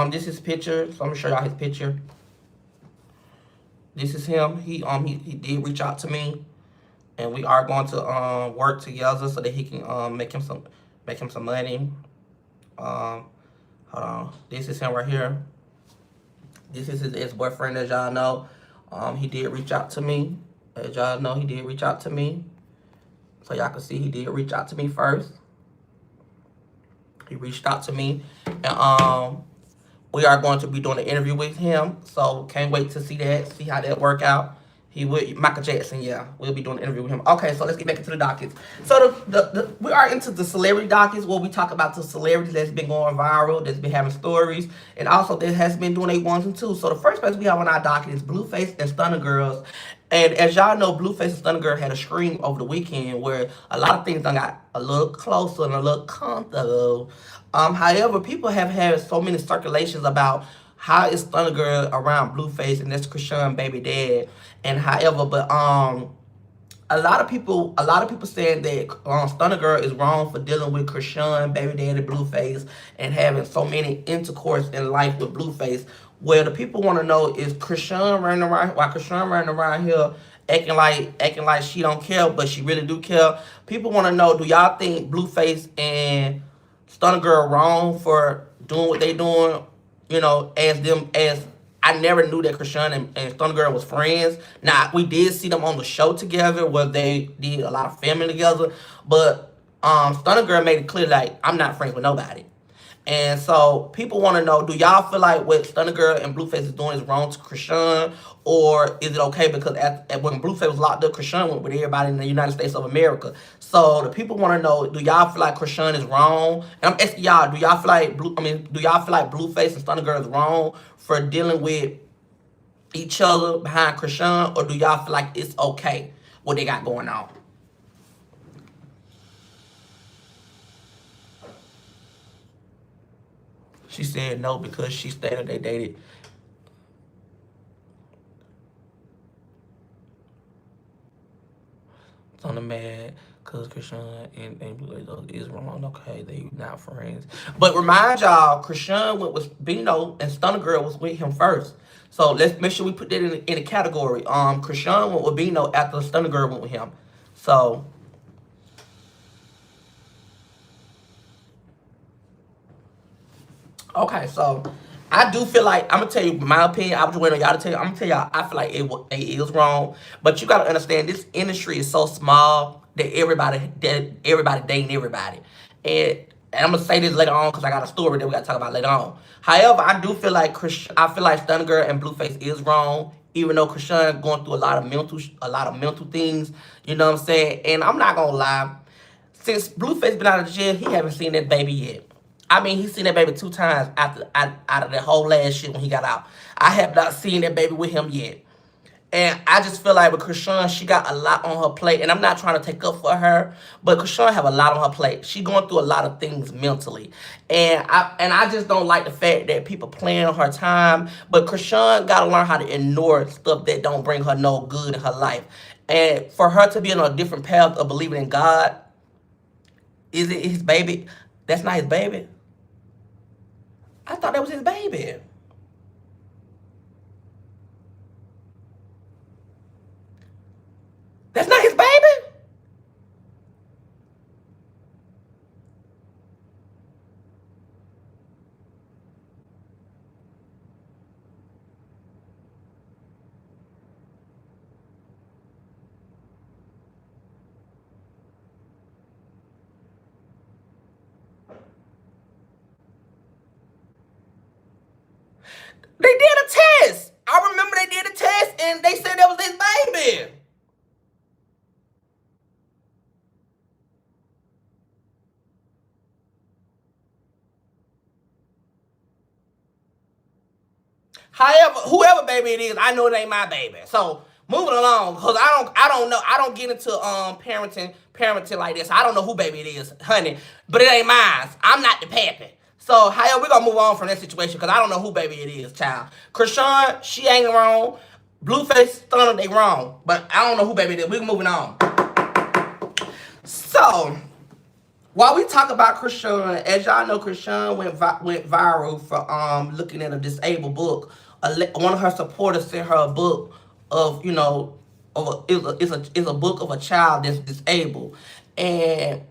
This is his picture, so I'm gonna show y'all his picture. This is him. He did reach out to me, and we are going to work together so that he can make him some money. Hold on. This is him right here. This is his ex-boyfriend, as y'all know. He did reach out to me. As y'all know, he did reach out to me. So y'all can see he did reach out to me first. He reached out to me. And we are going to be doing an interview with him. So can't wait to see that, see how that work out. He would, Michael Jackson, yeah. We'll be doing an interview with him. Okay, so let's get back into the dockets. So we are into the celebrity dockets where we talk about the celebrities that's been going viral, that's been having stories, and also that has been doing their ones and twos. So the first place we have on our docket is Blueface and Stunner Girls. And as y'all know, Blueface and Stunner Girl had a scream over the weekend where a lot of things done got a little closer and a little comfortable. However, people have had so many circulations about how is Stunner Girl around Blueface and that's Krishan baby dad. And however, but a lot of people saying that Stunner Girl is wrong for dealing with Krishan baby daddy Blueface and having so many intercourse in life with Blueface. Well, the people want to know is Krishan running around here acting like she don't care, but she really do care. People want to know, do y'all think Blueface and Stunner Girl wrong for doing what they doing? You know, as I never knew that Krishan and Stunner Girl was friends. Now, we did see them on the show together where they did a lot of filming together. But Stunner Girl made it clear, like, I'm not friends with nobody. And so people want to know, do y'all feel like what Stunner Girl and Blueface is doing is wrong to Krishan? Or is it okay because when Blueface was locked up, Krishan went with everybody in the United States of America. So the people want to know, do y'all feel like Krishan is wrong? And I'm asking y'all, do y'all feel like Blueface and Stunner Girl is wrong for dealing with each other behind Krishan? Or do y'all feel like it's okay what they got going on? She said no because she stated they dated. On the mad because Krishan and Blue is wrong. Okay, they not friends. But remind y'all, Krishan went with Bino and Stunner Girl was with him first. So let's make sure we put that in a category. Krishan went with Bino after Stunner Girl went with him. So okay, so I do feel like, I'm gonna tell you my opinion. I was waiting on y'all to tell you. I'm gonna tell y'all I feel like it is wrong, but you gotta understand this industry is so small that everybody dating everybody, and I'm gonna say this later on because I got a story that we gotta talk about later on. However, I do feel like I feel like Stunner Girl and Blueface is wrong, even though Krishan going through a lot of mental things. You know what I'm saying? And I'm not gonna lie, since Blueface been out of jail, he haven't seen that baby yet. I mean, he's seen that baby 2 times out of that whole last shit when he got out. I have not seen that baby with him yet. And I just feel like with Krishan, she got a lot on her plate. And I'm not trying to take up for her, but Krishan have a lot on her plate. She going through a lot of things mentally. And I just don't like the fact that people playing on her time. But Krishan got to learn how to ignore stuff that don't bring her no good in her life. And for her to be on a different path of believing in God, is it his baby? That's not his baby. I thought that was his baby. That's not his baby? They did a test. I remember they did a test and they said that was his baby. However, whoever baby it is, I know it ain't my baby. So moving along, cause I don't know. I don't get into parenting like this. I don't know who baby it is, honey. But it ain't mine. I'm not the pappy. So however, we're gonna move on from that situation because I don't know who baby it is, child. Krishan, she ain't wrong. Blueface, Stunner, they wrong. But I don't know who baby it is. We're moving on. So While we talk about Krishan, as y'all know, Krishan went viral for looking at a disabled book. One of her supporters sent her a book of is a book of a child that's disabled, and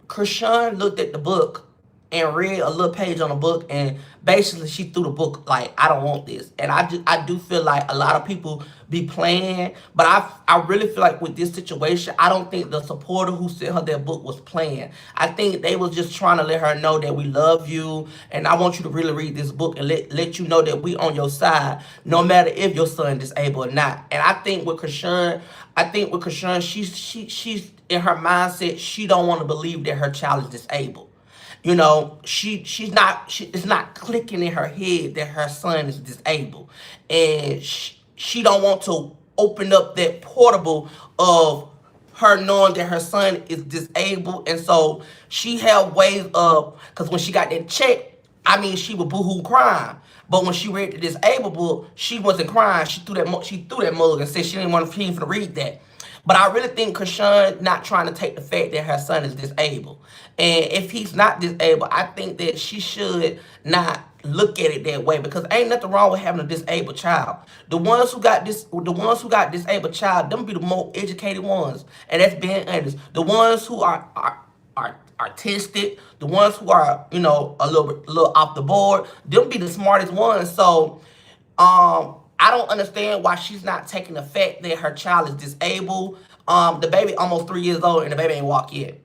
Krishan looked at the book and read a little page on the book, and basically she threw the book like, I don't want this. And I do feel like a lot of people be playing, but I really feel like with this situation, I don't think the supporter who sent her that book was playing. I think they was just trying to let her know that we love you, and I want you to really read this book and let you know that we on your side, no matter if your son disabled or not. And I think with Krishan, she's in her mindset, she don't want to believe that her child is disabled. It's not clicking in her head that her son is disabled, and she don't want to open up that portable of her knowing that her son is disabled. And so she had ways of, because when she got that check, I mean, she was boohoo crying. But when she read the disabled book, she wasn't crying. She threw that mug and said she didn't want to read that. But I really think Krishan not trying to take the fact that her son is disabled. And if he's not disabled, I think that she should not look at it that way, because ain't nothing wrong with having a disabled child. The ones who got disabled child, them be the more educated ones. And that's being honest. The ones who are artistic, the ones who are, a little off the board, them be the smartest ones. So I don't understand why she's not taking the fact that her child is disabled. The baby almost 3 years old and the baby ain't walked yet.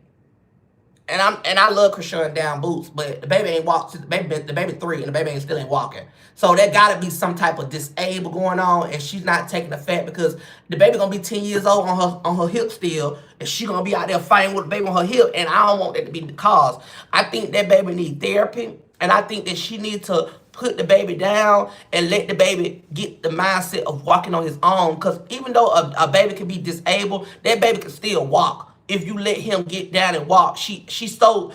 And I love Krishan down boots, but the baby ain't walked. The baby 3 and the baby still ain't walking. So there gotta be some type of disabled going on, and she's not taking the fact, because the baby gonna be 10 years old on her hip still, and she gonna be out there fighting with the baby on her hip, and I don't want that to be the cause. I think that baby need therapy, and I think that she needs to put the baby down and let the baby get the mindset of walking on his own. Because even though a baby can be disabled, that baby can still walk if you let him get down and walk. She's so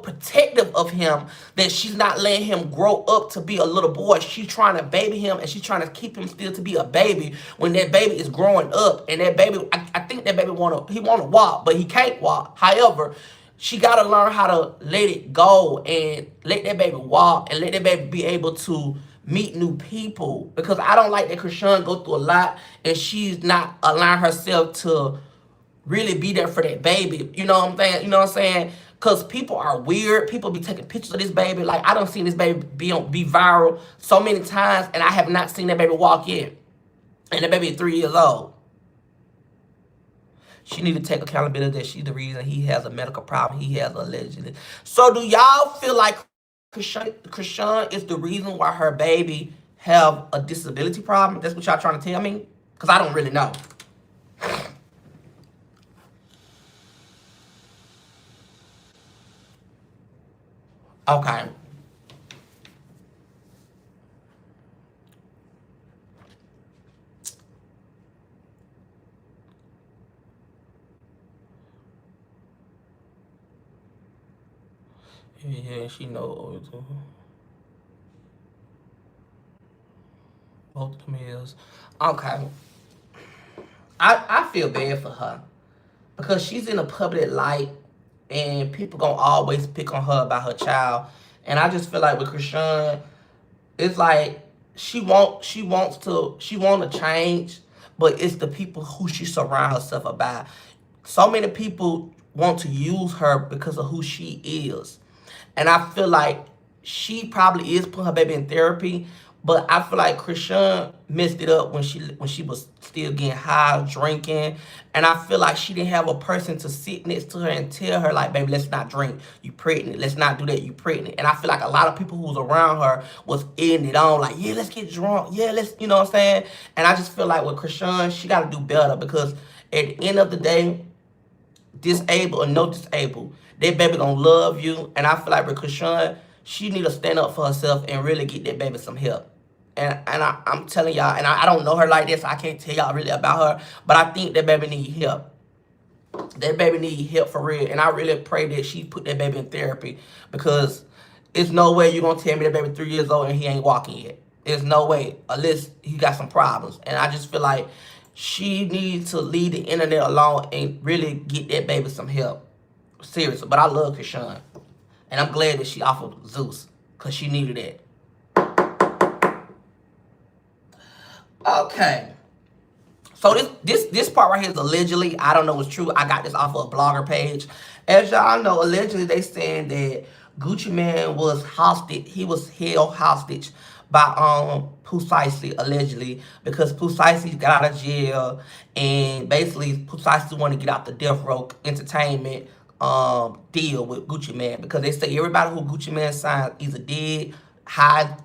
protective of him that she's not letting him grow up to be a little boy. She's trying to baby him, and she's trying to keep him still to be a baby when that baby is growing up. And that baby, I think that baby wanna walk, but he can't walk. However, she gotta learn how to let it go and let that baby walk and let that baby be able to meet new people. Because I don't like that Krishan go through a lot and she's not allowing herself to really be there for that baby. You know what I'm saying? Because people are weird. People be taking pictures of this baby. Like, I done seen this baby be viral so many times, and I have not seen that baby walk in. And the baby is 3 years old. She need to take accountability that she's the reason he has a medical problem. He has allegedly. So do y'all feel like Krishan is the reason why her baby have a disability problem? That's what y'all trying to tell me? Because I don't really know. Okay. Yeah, she knows. Both of them is. Okay. I feel bad for her because she's in a public light and people gonna always pick on her about her child. And I just feel like with Krishan, it's like she want to change, but it's the people who she surround herself about. So many people want to use her because of who she is. And I feel like she probably is putting her baby in therapy, but I feel like Krishan messed it up when she was still getting high, drinking, and I feel like she didn't have a person to sit next to her and tell her like, baby, let's not drink. You pregnant. Let's not do that. You pregnant. And I feel like a lot of people who was around her was in it on like, yeah, let's get drunk. Yeah, let's, you know what I'm saying? And I just feel like with Krishan, she got to do better, because at the end of the day, disabled or no disabled, that baby gonna love you. And I feel like with Krishan, she need to stand up for herself and really get that baby some help. And I'm telling y'all, and I don't know her like this, so I can't tell y'all really about her, but I think that baby need help. That baby need help for real. And I really pray that she put that baby in therapy, because it's no way you're gonna tell me that baby 3 years old and he ain't walking yet. There's no way, unless he got some problems. And I just feel like she needs to leave the internet alone and really get that baby some help. Seriously, but I love Krishan. And I'm glad that she offered Zeus. Because she needed it. Okay. So this part right here is allegedly. I don't know what's true. I got this off of a blogger page. As y'all know, allegedly they saying that Gucci Man was hostage. He was held hostage by Precisely, allegedly, because Precisely got out of jail, and basically Precisely want to get out the Death Row Entertainment deal with Gucci Man, because they say everybody who Gucci Man signed either dead,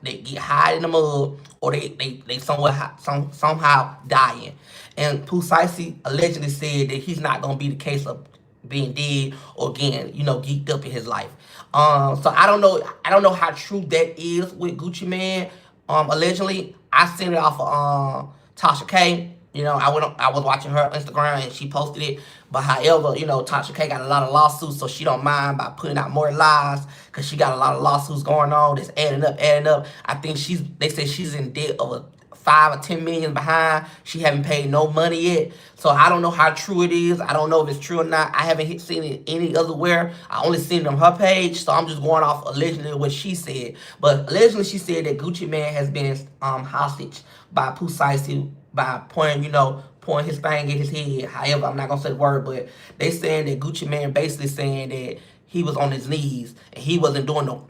they get hide in the mud, or they somewhere somehow dying. And Precisely allegedly said that he's not gonna be the case of being dead or getting, geeked up in his life. So I don't know how true that is with Gucci Man. Allegedly, I seen it off of Tasha K. I was watching her Instagram and she posted it. But however, Tasha K got a lot of lawsuits, so she don't mind by putting out more lies, because she got a lot of lawsuits going on that's adding up, adding up. I think they say she's in debt of a 5 or 10 million behind. She haven't paid no money yet. So I don't know how true it is. I don't know if it's true or not. I haven't seen it any other where. I only seen it on her page. So I'm just going off allegedly what she said. But allegedly she said that Gucci Man has been hostage by Precisely, by pouring his thing in his head. However, I'm not gonna say the word, but they saying that Gucci Man basically saying that he was on his knees and he wasn't doing no.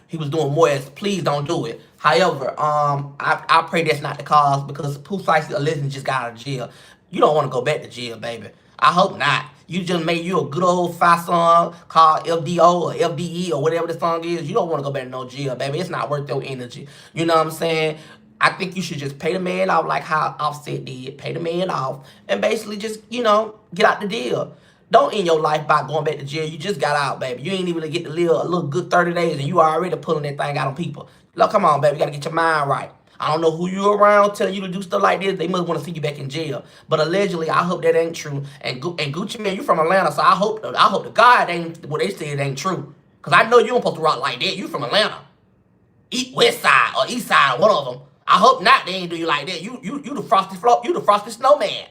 He was doing more as, please don't do it. However, I pray that's not the cause, because Precisely allegedly just got out of jail. You don't want to go back to jail, baby. I hope not. You just made you a good old fight song called FDO or FDE or whatever the song is. You don't want to go back to no jail, baby. It's not worth your energy. You know what I'm saying? I think you should just pay the man off like how Offset did. Pay the man off and basically just, get out the deal. Don't end your life by going back to jail. You just got out, baby. You ain't even get to live a little good 30 days and you already pulling that thing out on people. Look, come on, baby. You got to get your mind right. I don't know who you around telling you to do stuff like this. They must want to see you back in jail. But allegedly, I hope that ain't true. And Gucci Man, you from Atlanta, so I hope to God ain't what they said ain't true. Because I know you don't supposed to rock like that. You from Atlanta. West Side or East Side, one of them. I hope not. They ain't do you like that. You the frosty snowman.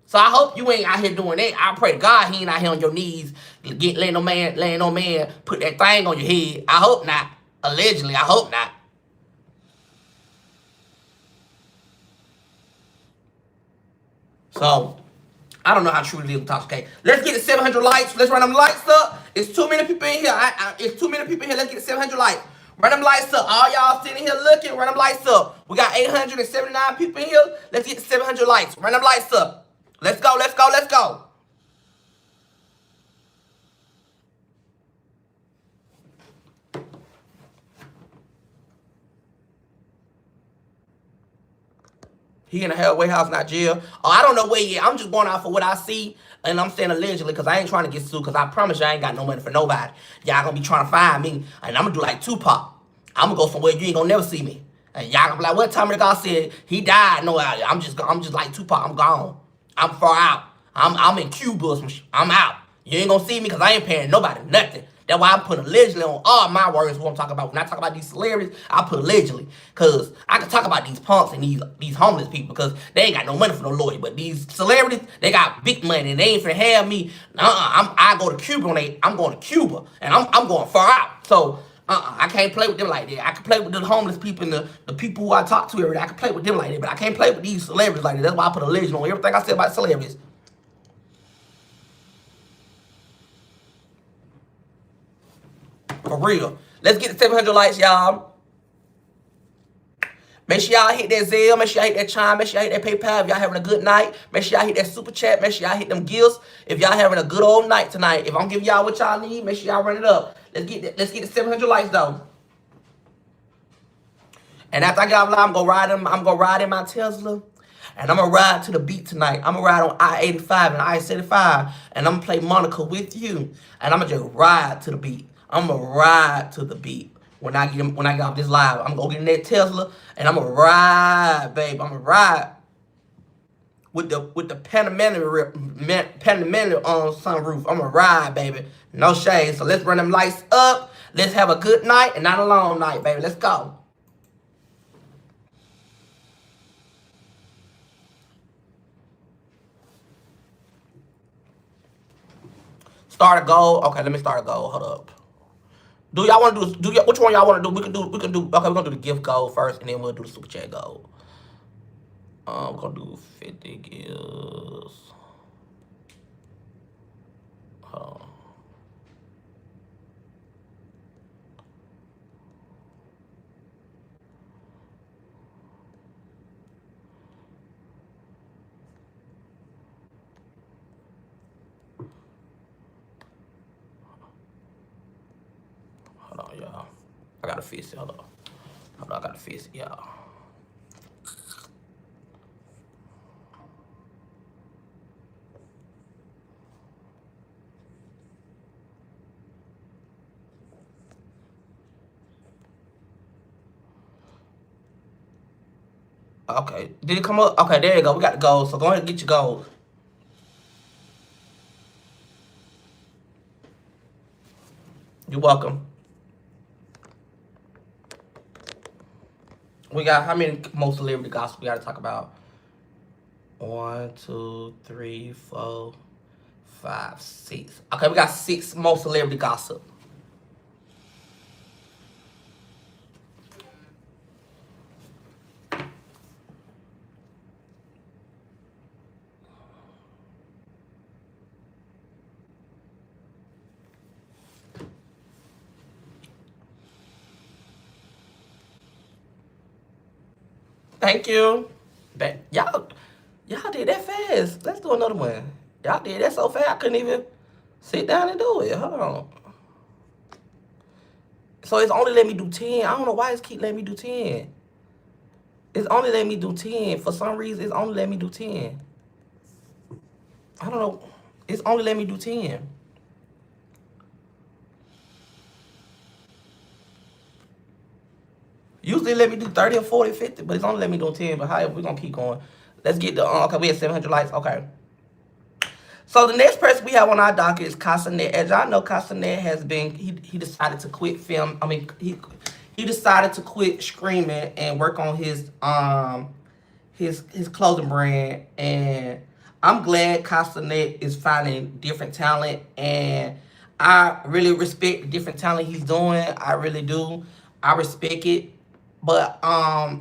So I hope you ain't out here doing that. I pray to God he ain't out here on your knees, letting no man put that thing on your head. I hope not. Allegedly, I hope not. So I don't know how true it is with Tasha K. Let's get to 700 likes. Let's run them lights up. It's too many people in here. It's too many people in here. Let's get to 700 likes. Run them lights up. All y'all sitting here looking, run them lights up. We got 879 people in here. Let's get to 700 likes. Run them lights up. Let's go, let's go, let's go. He in the halfway house, not jail. Oh, I don't know where yet. I'm just going off of what I see. And I'm saying allegedly, because I ain't trying to get sued, because I promise you I ain't got no money for nobody. Y'all gonna be trying to find me. And I'm gonna do like Tupac. I'm gonna go somewhere you ain't gonna never see me. And y'all gonna be like, what Tommythegossipp said? He died. No, I'm just like Tupac. I'm gone. I'm far out. I'm in Cuba or some shit. I'm out. You ain't gonna see me because I ain't paying nobody nothing. That's why I'm putting allegedly on all my words. What I'm talking about. When I talk about these celebrities, I put allegedly, because I can talk about these punks and these homeless people, because they ain't got no money for no lawyer. But these celebrities, they got big money and they ain't finna have me. I go to Cuba I'm going to Cuba and I'm going far out. So I can't play with them like that. I can play with the homeless people and the people who I talk to every day. I can play with them like that, but I can't play with these celebrities like that. That's why I put a legend on everything I said about celebrities. For real. Let's get to 700 likes, y'all. Make sure y'all hit that Zelle. Make sure y'all hit that Chime. Make sure y'all hit that PayPal if y'all having a good night. Make sure y'all hit that Super Chat. Make sure y'all hit them gifts if y'all having a good old night tonight. If I'm giving y'all what y'all need, make sure y'all run it up. Let's get to 700 likes, though. And after I get off live, I'm gonna ride in my Tesla. And I'm gonna ride to the beat tonight. I'm gonna ride on I-85 and I-75. And I'm gonna play Monica with you. And I'm gonna just ride to the beat. I'm gonna ride to the beat. When I get off this live, I'm gonna get in that Tesla and I'm gonna ride, babe. I'm gonna ride with the Panamera sunroof. I'm gonna ride, baby. No shade. So let's run them lights up. Let's have a good night and not a long night, baby. Let's go. Start a goal. Okay, let me start a goal. Hold up. Do y'all want to do? Which one y'all want to do? We can do. We can do. Okay, we're gonna do the gift goal first, and then we'll do the super chat goal. We're gonna do 50 gifts. Hold on. Hold on, y'all. I gotta fix it. Hold on. Hold on, I gotta fix it, y'all. Okay, did it come up? Okay, there you go. We got the goals. So go ahead and get your goals. You're welcome. We got how many more celebrity gossip we got to talk about? 1, 2, 3, 4, 5, 6. Okay, we got 6 more celebrity gossip. Thank you. Y'all did that fast. Let's do another one. Y'all did that so fast I couldn't even sit down and do it. Hold on. So it's only let me do 10. I don't know why it's keep letting me do 10. It's only letting me do 10. For some reason, it's only letting me do 10. I don't know. It's only letting me do 10. Usually let me do 30 or 40, 50, but it's only let me do 10. But however, we're going to keep going. Let's get the, okay, we had 700 likes. Okay. So the next person we have on our docket is Castanet. As y'all know, Castanet has been, he decided to quit film. I mean, he decided to quit screaming and work on his clothing brand. And I'm glad Castanet is finding different talent. And I really respect the different talent he's doing. I really do. I respect it. But I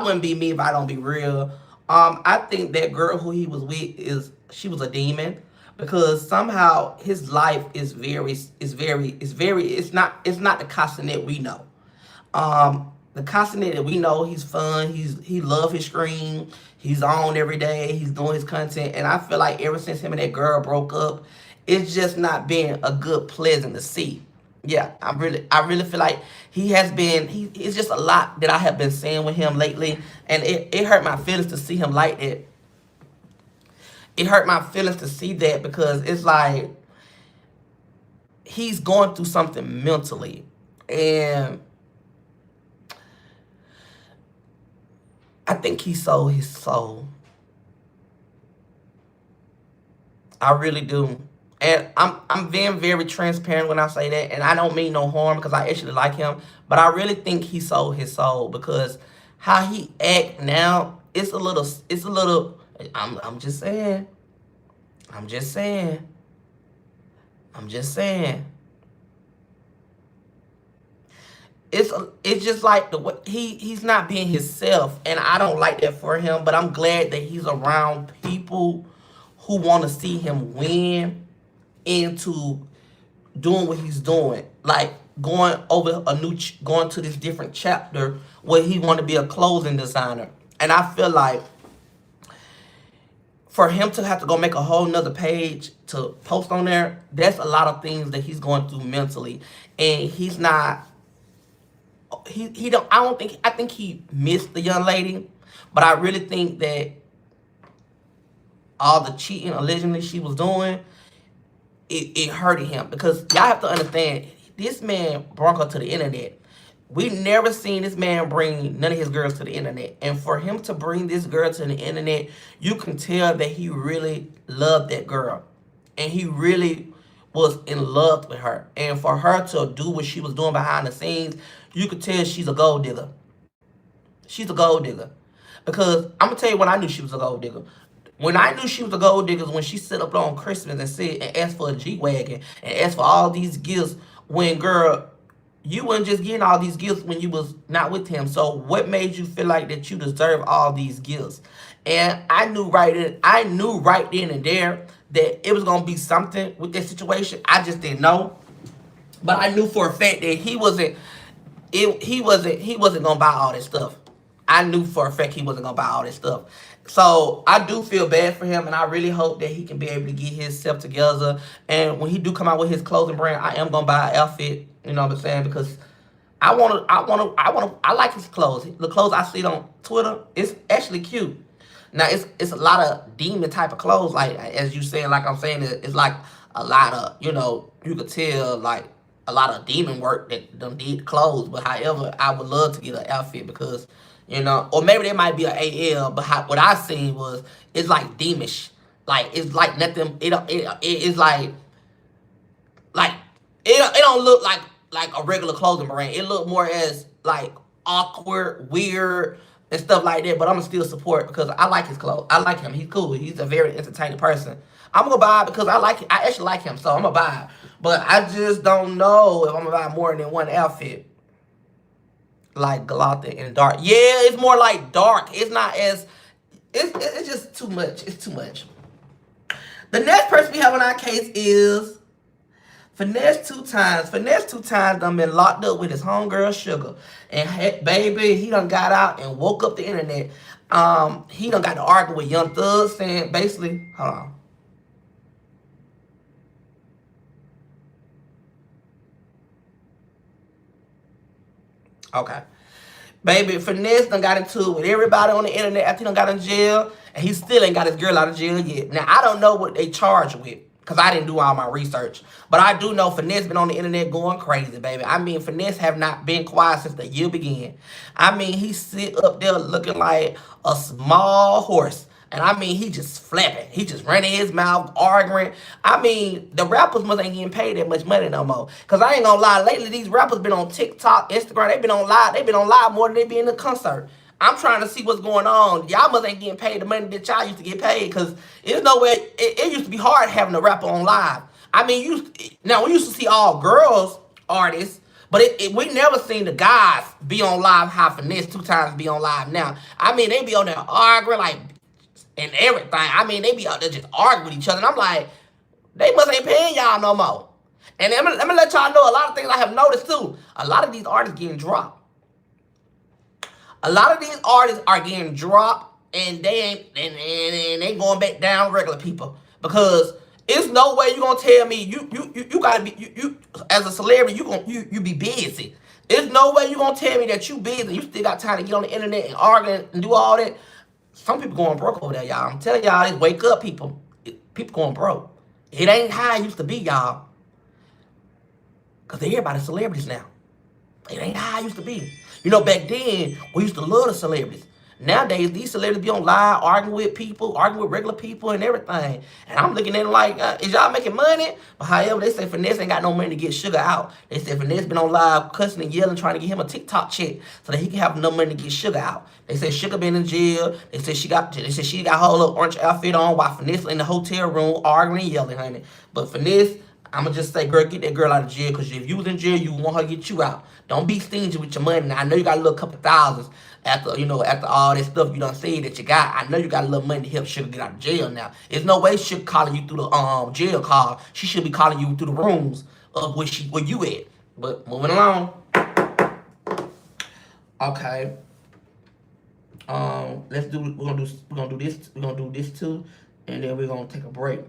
wouldn't be me if I don't be real. I think that girl who he was with she was a demon, because somehow his life is it's not the Castanet we know. The Castanet that we know, he's fun, he love his screen, he's on every day, he's doing his content, and I feel like ever since him and that girl broke up, it's just not been a good pleasant to see. Yeah, I really feel like he has been, it's just a lot that I have been seeing with him lately, and it hurt my feelings to see him like that. It hurt my feelings to see that, because it's like he's going through something mentally, and I think he sold his soul. I really do. And I'm being very transparent when I say that, and I don't mean no harm, because I actually like him, but I really think he sold his soul, because how he act now, I'm just saying. I'm just saying. I'm just saying. It's just like the way he's not being himself, and I don't like that for him, but I'm glad that he's around people who want to see him win into doing what he's doing, like going going to this different chapter where he want to be a clothing designer. And I feel like for him to have to go make a whole nother page to post on there, that's a lot of things that he's going through mentally, and he's not. He don't. I don't think. I think he missed the young lady, but I really think that all the cheating allegedly she was doing, it hurted him, because y'all have to understand, this man brought her to the internet. We never seen this man bring none of his girls to the internet. And for him to bring this girl to the internet, you can tell that he really loved that girl. And he really was in love with her. And for her to do what she was doing behind the scenes, you could tell she's a gold digger. She's a gold digger. Because I'm going to tell you when I knew she was a gold digger. When I knew she was a gold digger, when she set up on Christmas and said and asked for a G wagon and asked for all these gifts. When girl, you weren't just getting all these gifts when you was not with him. So what made you feel like that you deserve all these gifts? And I knew right then and there that it was gonna be something with that situation. I just didn't know, but I knew for a fact that he wasn't gonna buy all that stuff. I knew for a fact he wasn't gonna buy all that stuff. So I do feel bad for him, and I really hope that he can be able to get himself together. And when he do come out with his clothing brand, I am gonna buy an outfit. You know what I'm saying? Because I like his clothes. The clothes I see on Twitter, it's actually cute. Now it's a lot of demon type of clothes, like as you saying, like I'm saying, it's like a lot of, you could tell like a lot of demon work that them did clothes. But however, I would love to get an outfit because or maybe there might be an AL, but what I seen was it's like demonish, like it's like nothing. It's like it don't look like a regular clothing brand. It look more as like awkward, weird, and stuff like that. But I'm gonna still support because I like his clothes. I like him. He's cool. He's a very entertaining person. I'm gonna buy it because I like it. I actually like him, so I'm gonna buy it. But I just don't know if I'm gonna buy more than one outfit. Like gothic and dark. Yeah, it's more like dark. It's not as. It's just too much. It's too much. The next person we have on our case is Finesse 2 Times. Finesse 2 Times done been locked up with his homegirl Sugar. And baby, he done got out and woke up the internet. He done got to argue with Young Thug saying basically, hold on. Okay. Baby, Finesse done got into it with everybody on the internet after he done got in jail. And he still ain't got his girl out of jail yet. Now, I don't know what they charged with, because I didn't do all my research. But I do know Finesse been on the internet going crazy, baby. I mean, Finesse have not been quiet since the year began. I mean, he sit up there looking like a small horse. And I mean, he just flapping. He just running his mouth, arguing. I mean, the rappers must ain't getting paid that much money no more. Because I ain't gonna lie, lately these rappers been on TikTok, Instagram. They been on live. They been on live more than they be in the concert. I'm trying to see what's going on. Y'all must ain't getting paid the money that y'all used to get paid. Because there's no way. It used to be hard having a rapper on live. I mean, now we used to see all girls artists. But we never seen the guys be on live how Finesse 2 Times be on live now. I mean, they be on there arguing like and everything. I mean, they be out there just arguing with each other. And I'm like, they must ain't paying y'all no more. And let me let y'all know a lot of things I have noticed too. A lot of these artists getting dropped. A lot of these artists are getting dropped and they ain't going back down regular people. Because it's no way you gonna tell me you gotta be you as a celebrity you be busy. There's no way you gonna tell me that you busy and you still got time to get on the internet and argue and do all that. Some people going broke over there, y'all. I'm telling y'all, this wake up people. People going broke. It ain't how it used to be, y'all. Because everybody's celebrities now. It ain't how it used to be. Back then, we used to love the celebrities. Nowadays, these celebrities be on live, arguing with people, arguing with regular people and everything. And I'm looking at them like, is y'all making money? But however, they say Finesse ain't got no money to get Sugar out. They say Finesse been on live cussing and yelling, trying to get him a TikTok check so that he can have no money to get Sugar out. They say Sugar been in jail. They say she got her little orange outfit on while Finesse in the hotel room arguing and yelling, honey. But Finesse, I'ma just say, girl, get that girl out of jail, because if you was in jail, you want her to get you out. Don't be stingy with your money. Now, I know you got a little couple thousands after all that stuff you done said that you got. I know you got a little money to help Sugar get out of jail now. There's no way Sugar calling you through the jail call. She should be calling you through the rooms of where you at. But moving along. Okay. We're gonna do this too. And then we're gonna take a break.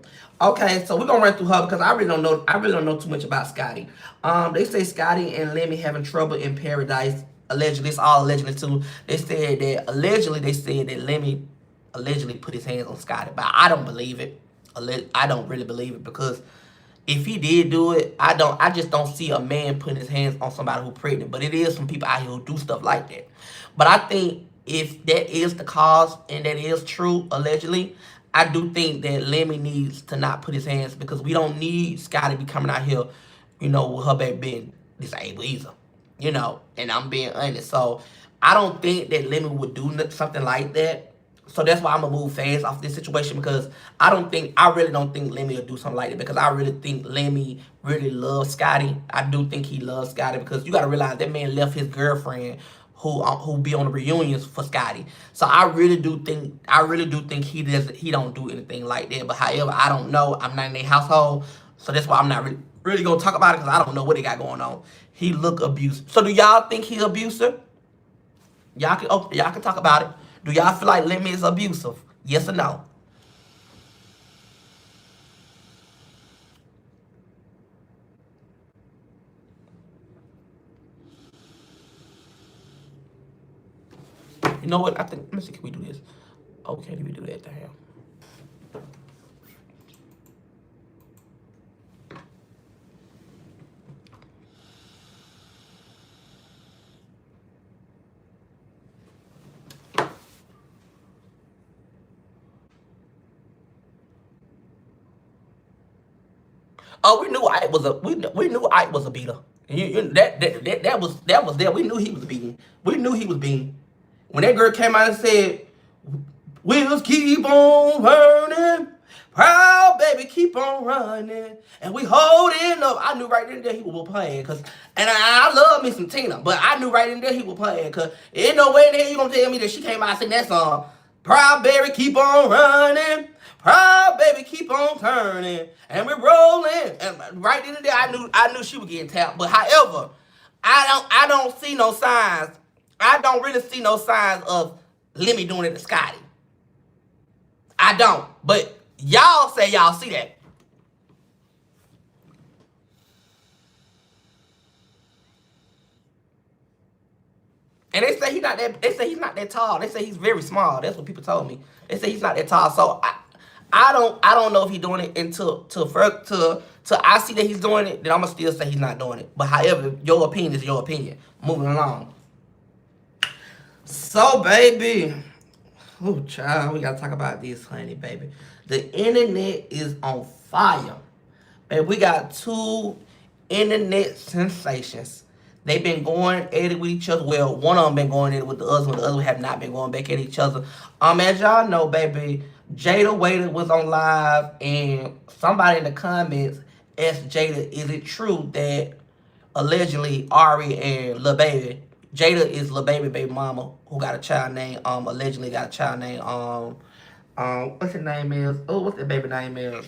Okay, so we're gonna run through her because I really don't know too much about Scotty. They say Scotty and Lemmy having trouble in paradise. Allegedly, it's all allegedly too. They said that Lemmy allegedly put his hands on Scotty, but I don't believe it. I don't really believe it, because if he did do it, I just don't see a man putting his hands on somebody who's pregnant. But it is some people out here who do stuff like that. But I think if that is the cause and that is true, allegedly, I do think that Lemmy needs to not put his hands, because we don't need Scotty to be coming out here, with her baby being disabled either. And I'm being honest. So I don't think that Lemmy would do something like that. So that's why I'm gonna move fast off this situation because I really don't think Lemmy will do something like that because I really think Lemmy really loves Scotty. I do think he loves Scotty because you gotta realize that man left his girlfriend who be on the reunions for Scotty. So I really do think he don't do anything like that. But however, I don't know. I'm not in their household, so that's why I'm not really gonna talk about it because I don't know what they got going on. He look abusive. So do y'all think he abusive? Y'all can talk about it. Do y'all feel like Lemmy is abusive? Yes or no? You know what? I think, let me see, can we do this? Oh, can't even do that, damn. Oh, we knew Ike was a beater. That was there. We knew he was beating. We knew he was beating. When that girl came out and said, "Wheels keep on burning, proud baby keep on running," and we holding up, I knew right then that he was playing. And I love me some Tina, but I knew right then that he was playing. Cause ain't no way in hell you gonna tell me that she came out and sing that song. Proud baby keep on running. Proud baby keep on turning. And we're rolling. And right then and there I knew she was getting tapped. But however, I don't see no signs. I don't really see no signs of Lemmy doing it to Scotty. I don't. But y'all say y'all see that. And they say he's not that tall. They say he's very small. That's what people told me. They say he's not that tall. So I don't know if he's doing it until I see that he's doing it, then I'm gonna still say he's not doing it. But however, your opinion is your opinion. Moving along. So baby, oh child, we gotta talk about this, honey, baby. The internet is on fire. And we got two internet sensations. They've been going at it with each other. Well, one of them been going at it with the other one. The other one have not been going back at each other. As y'all know, baby, Jada Waiter was on live, and somebody in the comments asked Jada, "Is it true that allegedly Ari and Lil Baby, Jada is Lil Baby mama, who got a child named allegedly got a child named what's his name is? Oh, what's the baby name is?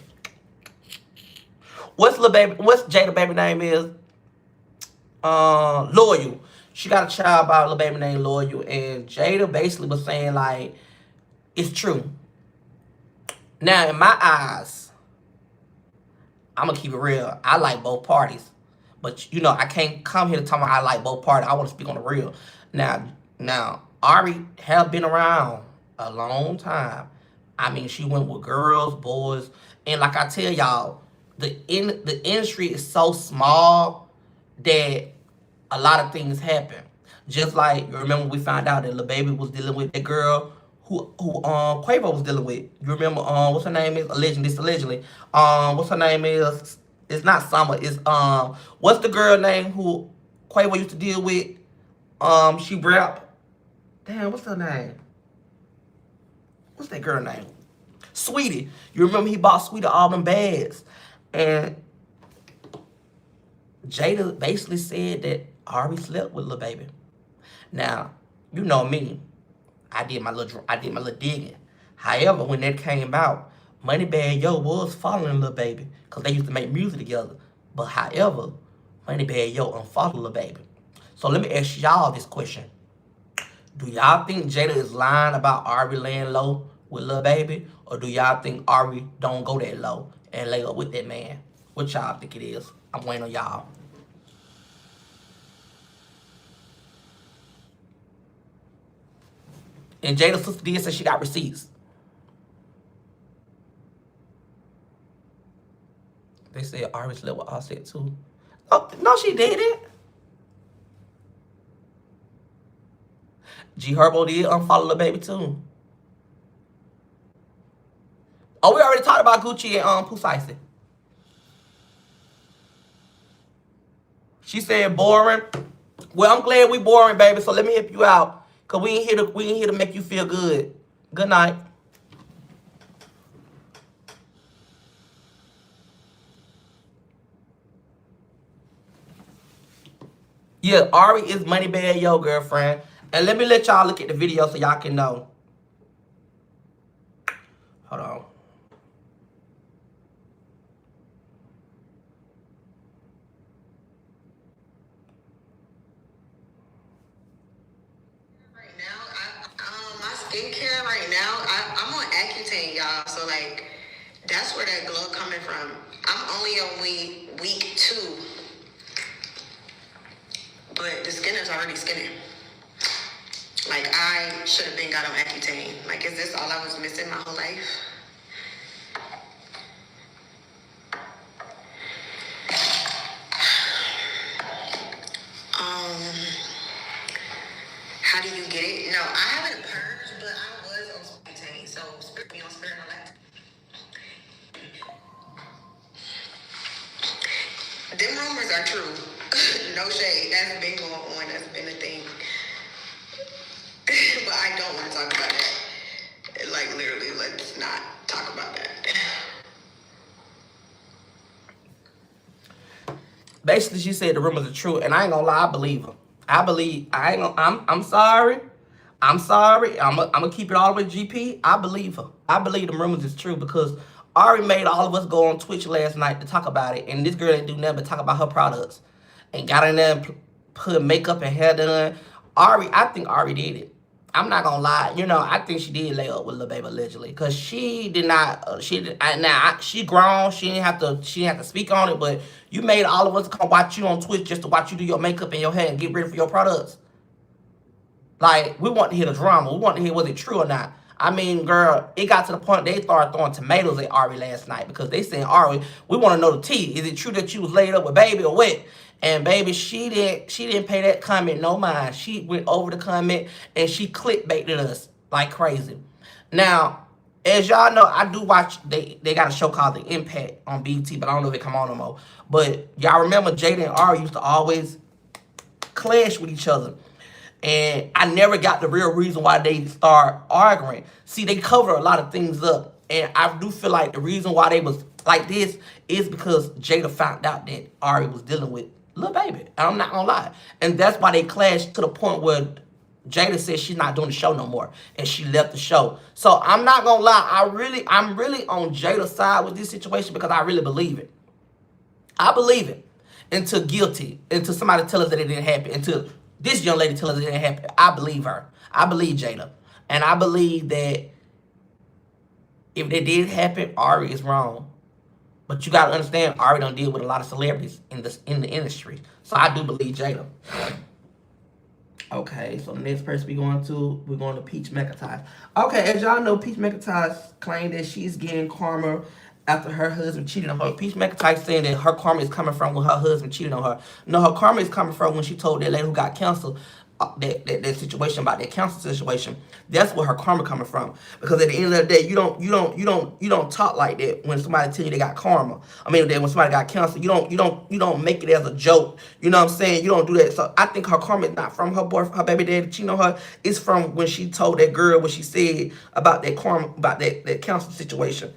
What's Jada baby name is? Loyal. She got a child by a little baby named Loyal, and Jada basically was saying like, it's true. Now in my eyes, I'm gonna keep it real. I like both parties, but you know I can't come here to tell me I like both parties. I want to speak on the real. Now Ari have been around a long time. I mean, she went with girls, boys, and like I tell y'all, the industry is so small that a lot of things happen. Just like you remember we found out that Lil Baby was dealing with that girl who Quavo was dealing with. You remember what's her name is? Allegedly. What's her name is? It's not Summer. It's what's the girl name who Quavo used to deal with? She rap. Damn, what's her name? What's that girl name? Sweetie. You remember he bought Sweetie all them bags. And Jada basically said that Ari slept with Lil Baby. Now, you know me. I did my little digging. However, when that came out, Moneybagg Yo was following Lil Baby because they used to make music together. But however, Moneybagg Yo unfollowed Lil Baby. So let me ask y'all this question. Do y'all think Jada is lying about Ari laying low with Lil Baby? Or do y'all think Ari don't go that low and lay up with that man? What y'all think it is? I'm waiting on y'all. And Jada's sister did say she got receipts. They said Ari slept with Offset too. Oh, no, she didn't. G Herbo did unfollow the baby too. Oh, we already talked about Gucci and Pusicey. She said boring. Well, I'm glad we boring, baby. So let me help you out, cause we ain't here to make you feel good. Good night. Yeah, Ari is Money Bad Yo girlfriend. And let me let y'all look at the video so y'all can know. Hold on. My skincare right now, I'm on Accutane, y'all. So like, that's where that glow coming from. I'm only on week 2, but the skin is already skinning. Like, I should have been got on Accutane. Like, is this all I was missing my whole life? How do you get it? No, I haven't purged, but I was on Accutane. So, me on Spirit and Lactate. Them rumors are true. No shade. That's been going on. That's been a thing. But I don't want to talk about that. Like, literally, let's not talk about that. Basically, she said the rumors are true, and I ain't gonna lie, I believe her. I'm sorry. I'm sorry. I'm gonna keep it all the way GP. I believe her. I believe the rumors is true because Ari made all of us go on Twitch last night to talk about it, and this girl didn't do nothing but talk about her products, and got in there and put makeup and hair done. I think Ari did it. I'm not gonna lie, I think she did lay up with Lil Baby allegedly, cause she did not. She grown. She didn't have to speak on it, but you made all of us come watch you on Twitch just to watch you do your makeup and your hair and get ready for your products. Like, we want to hear the drama. We want to hear was it true or not. I mean, girl, it got to the point they started throwing tomatoes at Ari last night because they saying, Ari, we want to know the tea. Is it true that you was laid up with Baby or what? And Baby, she didn't pay that comment no mind. She went over the comment and she clickbaited us like crazy. Now, as y'all know, I do watch, they got a show called The Impact on BT, but I don't know if it come on no more. But y'all remember Jada and Ari used to always clash with each other. And I never got the real reason why they start arguing. See, they cover a lot of things up. And I do feel like the reason why they was like this is because Jada found out that Ari was dealing with Lil Baby. And I'm not gonna lie. And that's why they clashed to the point where Jada said she's not doing the show no more. And she left the show. So I'm not gonna lie. I'm really on Jada's side with this situation because I really believe it. I believe it. Until guilty. Until somebody tell us that it didn't happen. Until this young lady tell us it didn't happen. I believe her. I believe Jada. And I believe that if it did happen, Ari is wrong. But you gotta understand, Ari done deal with a lot of celebrities in the industry. So I do believe Jada. Okay, so the next person we're going to Peach McIntyre. Okay, as y'all know, Peach McIntyre claimed that she's getting karma after her husband cheated on her. Peach McIntyre saying that her karma is coming from when her husband cheated on her. No, her karma is coming from when she told that lady who got canceled that situation about that cancer situation. That's where her karma coming from. Because at the end of the day, you don't talk like that when somebody tell you they got karma. I mean, that when somebody got cancer, you don't make it as a joke. You know what I'm saying? You don't do that. So I think her karma is not from her boyfriend, her baby daddy cheating on her. It's from when she told that girl what she said about that karma, about that cancer situation.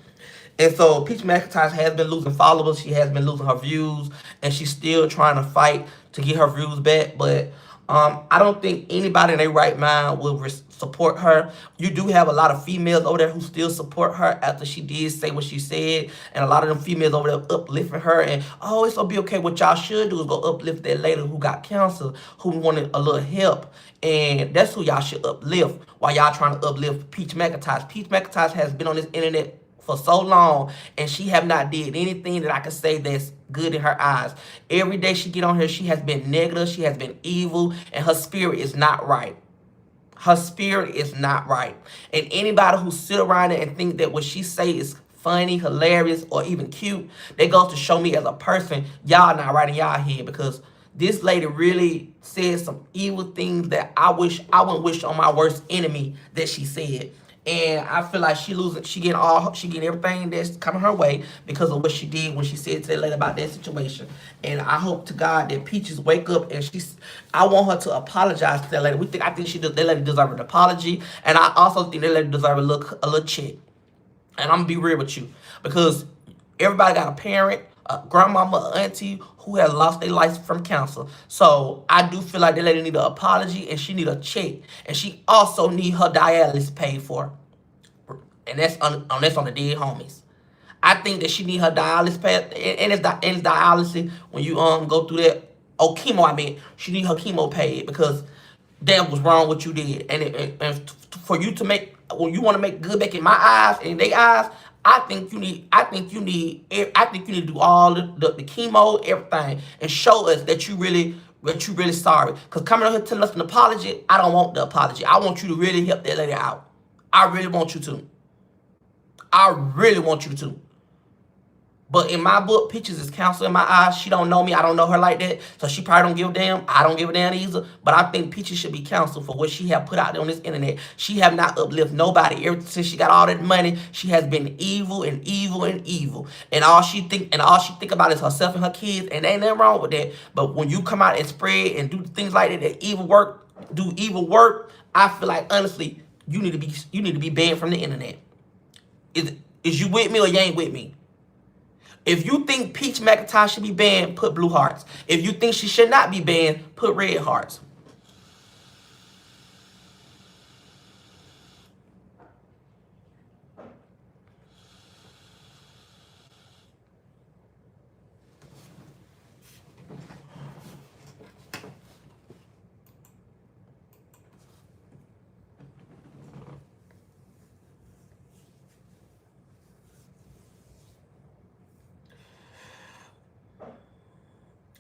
And so Peach McIntyre has been losing followers. She has been losing her views. And she's still trying to fight to get her views back. But I don't think anybody in their right mind will support her. You do have a lot of females over there who still support her after she did say what she said. And a lot of them females over there uplifting her. And, oh, it's going to be okay. What y'all should do is go uplift that lady who got cancer, who wanted a little help. And that's who y'all should uplift while y'all trying to uplift Peach McIntyre. Peach McIntyre has been on this internet for so long, and she have not did anything that I can say that's good in her eyes. Every day she get on here, she has been negative, she has been evil, and her spirit is not right. Her spirit is not right. And anybody who sit around and think that what she say is funny, hilarious, or even cute, they go to show me as a person, y'all not right in y'all head, because this lady really said some evil things that I wouldn't wish on my worst enemy that she said. And I feel like she getting everything that's coming her way because of what she did when she said to that lady about that situation. And I hope to God that Peaches wake up and I want her to apologize to that lady. I think that lady deserves an apology, and I also think that lady deserves a little check. And I'm gonna be real with you because everybody got a parent, a grandmama, auntie who has lost their life from cancer. So I do feel like that lady need an apology and she need a check, and she also need her dialysis paid for, and that's on the dead homies. I think that she need her dialysis paid, and it's dialysis when you go through that. Oh, chemo. I mean, she need her chemo paid because that was wrong what you did, and for you to make when you want to make good back in my eyes and their eyes, I think you need to do all the chemo, everything, and show us that you really sorry. Cause coming out here telling us an apology, I don't want the apology. I want you to really help that lady out. I really want you to. I really want you to. But in my book, Peaches is counsel in my eyes. She don't know me. I don't know her like that. So she probably don't give a damn. I don't give a damn either. But I think Peaches should be counseled for what she have put out there on this internet. She have not uplifted nobody. Ever since she got all that money, she has been evil and evil and evil. And all she think about is herself and her kids. And ain't nothing wrong with that. But when you come out and spread and do things like that do evil work, I feel like honestly, you need to be banned from the internet. Is you with me or you ain't with me? If you think Peach McIntyre should be banned, put blue hearts. If you think she should not be banned, put red hearts.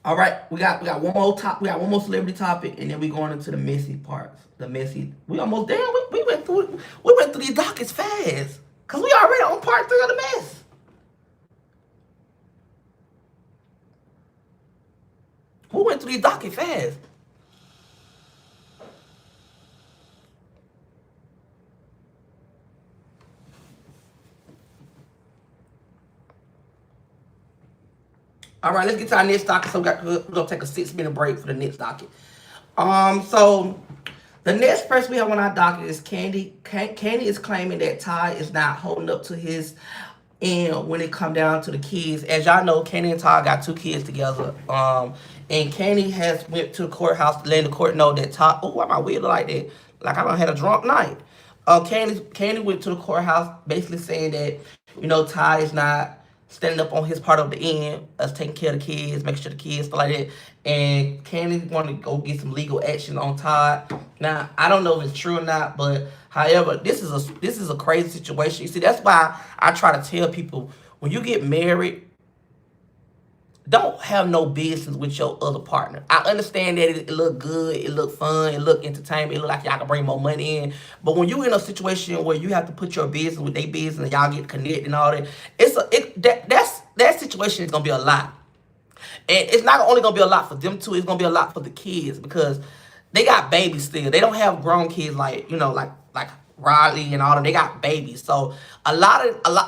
All right, we got one more celebrity topic, and then we going into the messy parts. The messy. We almost there. We went through these dockets fast, cause we already on part 3 of the mess. We went through these dockets fast. All right, let's get to our next docket. So we're gonna take a 6-minute break for the next docket. So the next person we have on our docket is Candy. Candy is claiming that Ty is not holding up to his end when it come down to the kids. As y'all know, Candy and Ty got 2 kids together. And Candy has went to the courthouse to let the court know that Ty. Oh, why am I weird like that? Like I done had a drunk night. Candy went to the courthouse basically saying that Ty is not standing up on his part of the end, us taking care of the kids, making sure the kids stuff like that. And Candy wanted to go get some legal action on Todd. Now I don't know if it's true or not, but however, this is a crazy situation. You see, that's why I try to tell people when you get married, don't have no business with your other partner. I understand that it look good, it look fun, it look entertainment, it look like y'all can bring more money in. But when you in a situation where you have to put your business with their business and y'all get connected and all that, that situation is gonna be a lot. And it's not only gonna be a lot for them two, it's gonna be a lot for the kids because they got babies still. They don't have grown kids like Riley and all them. They got babies. So a lot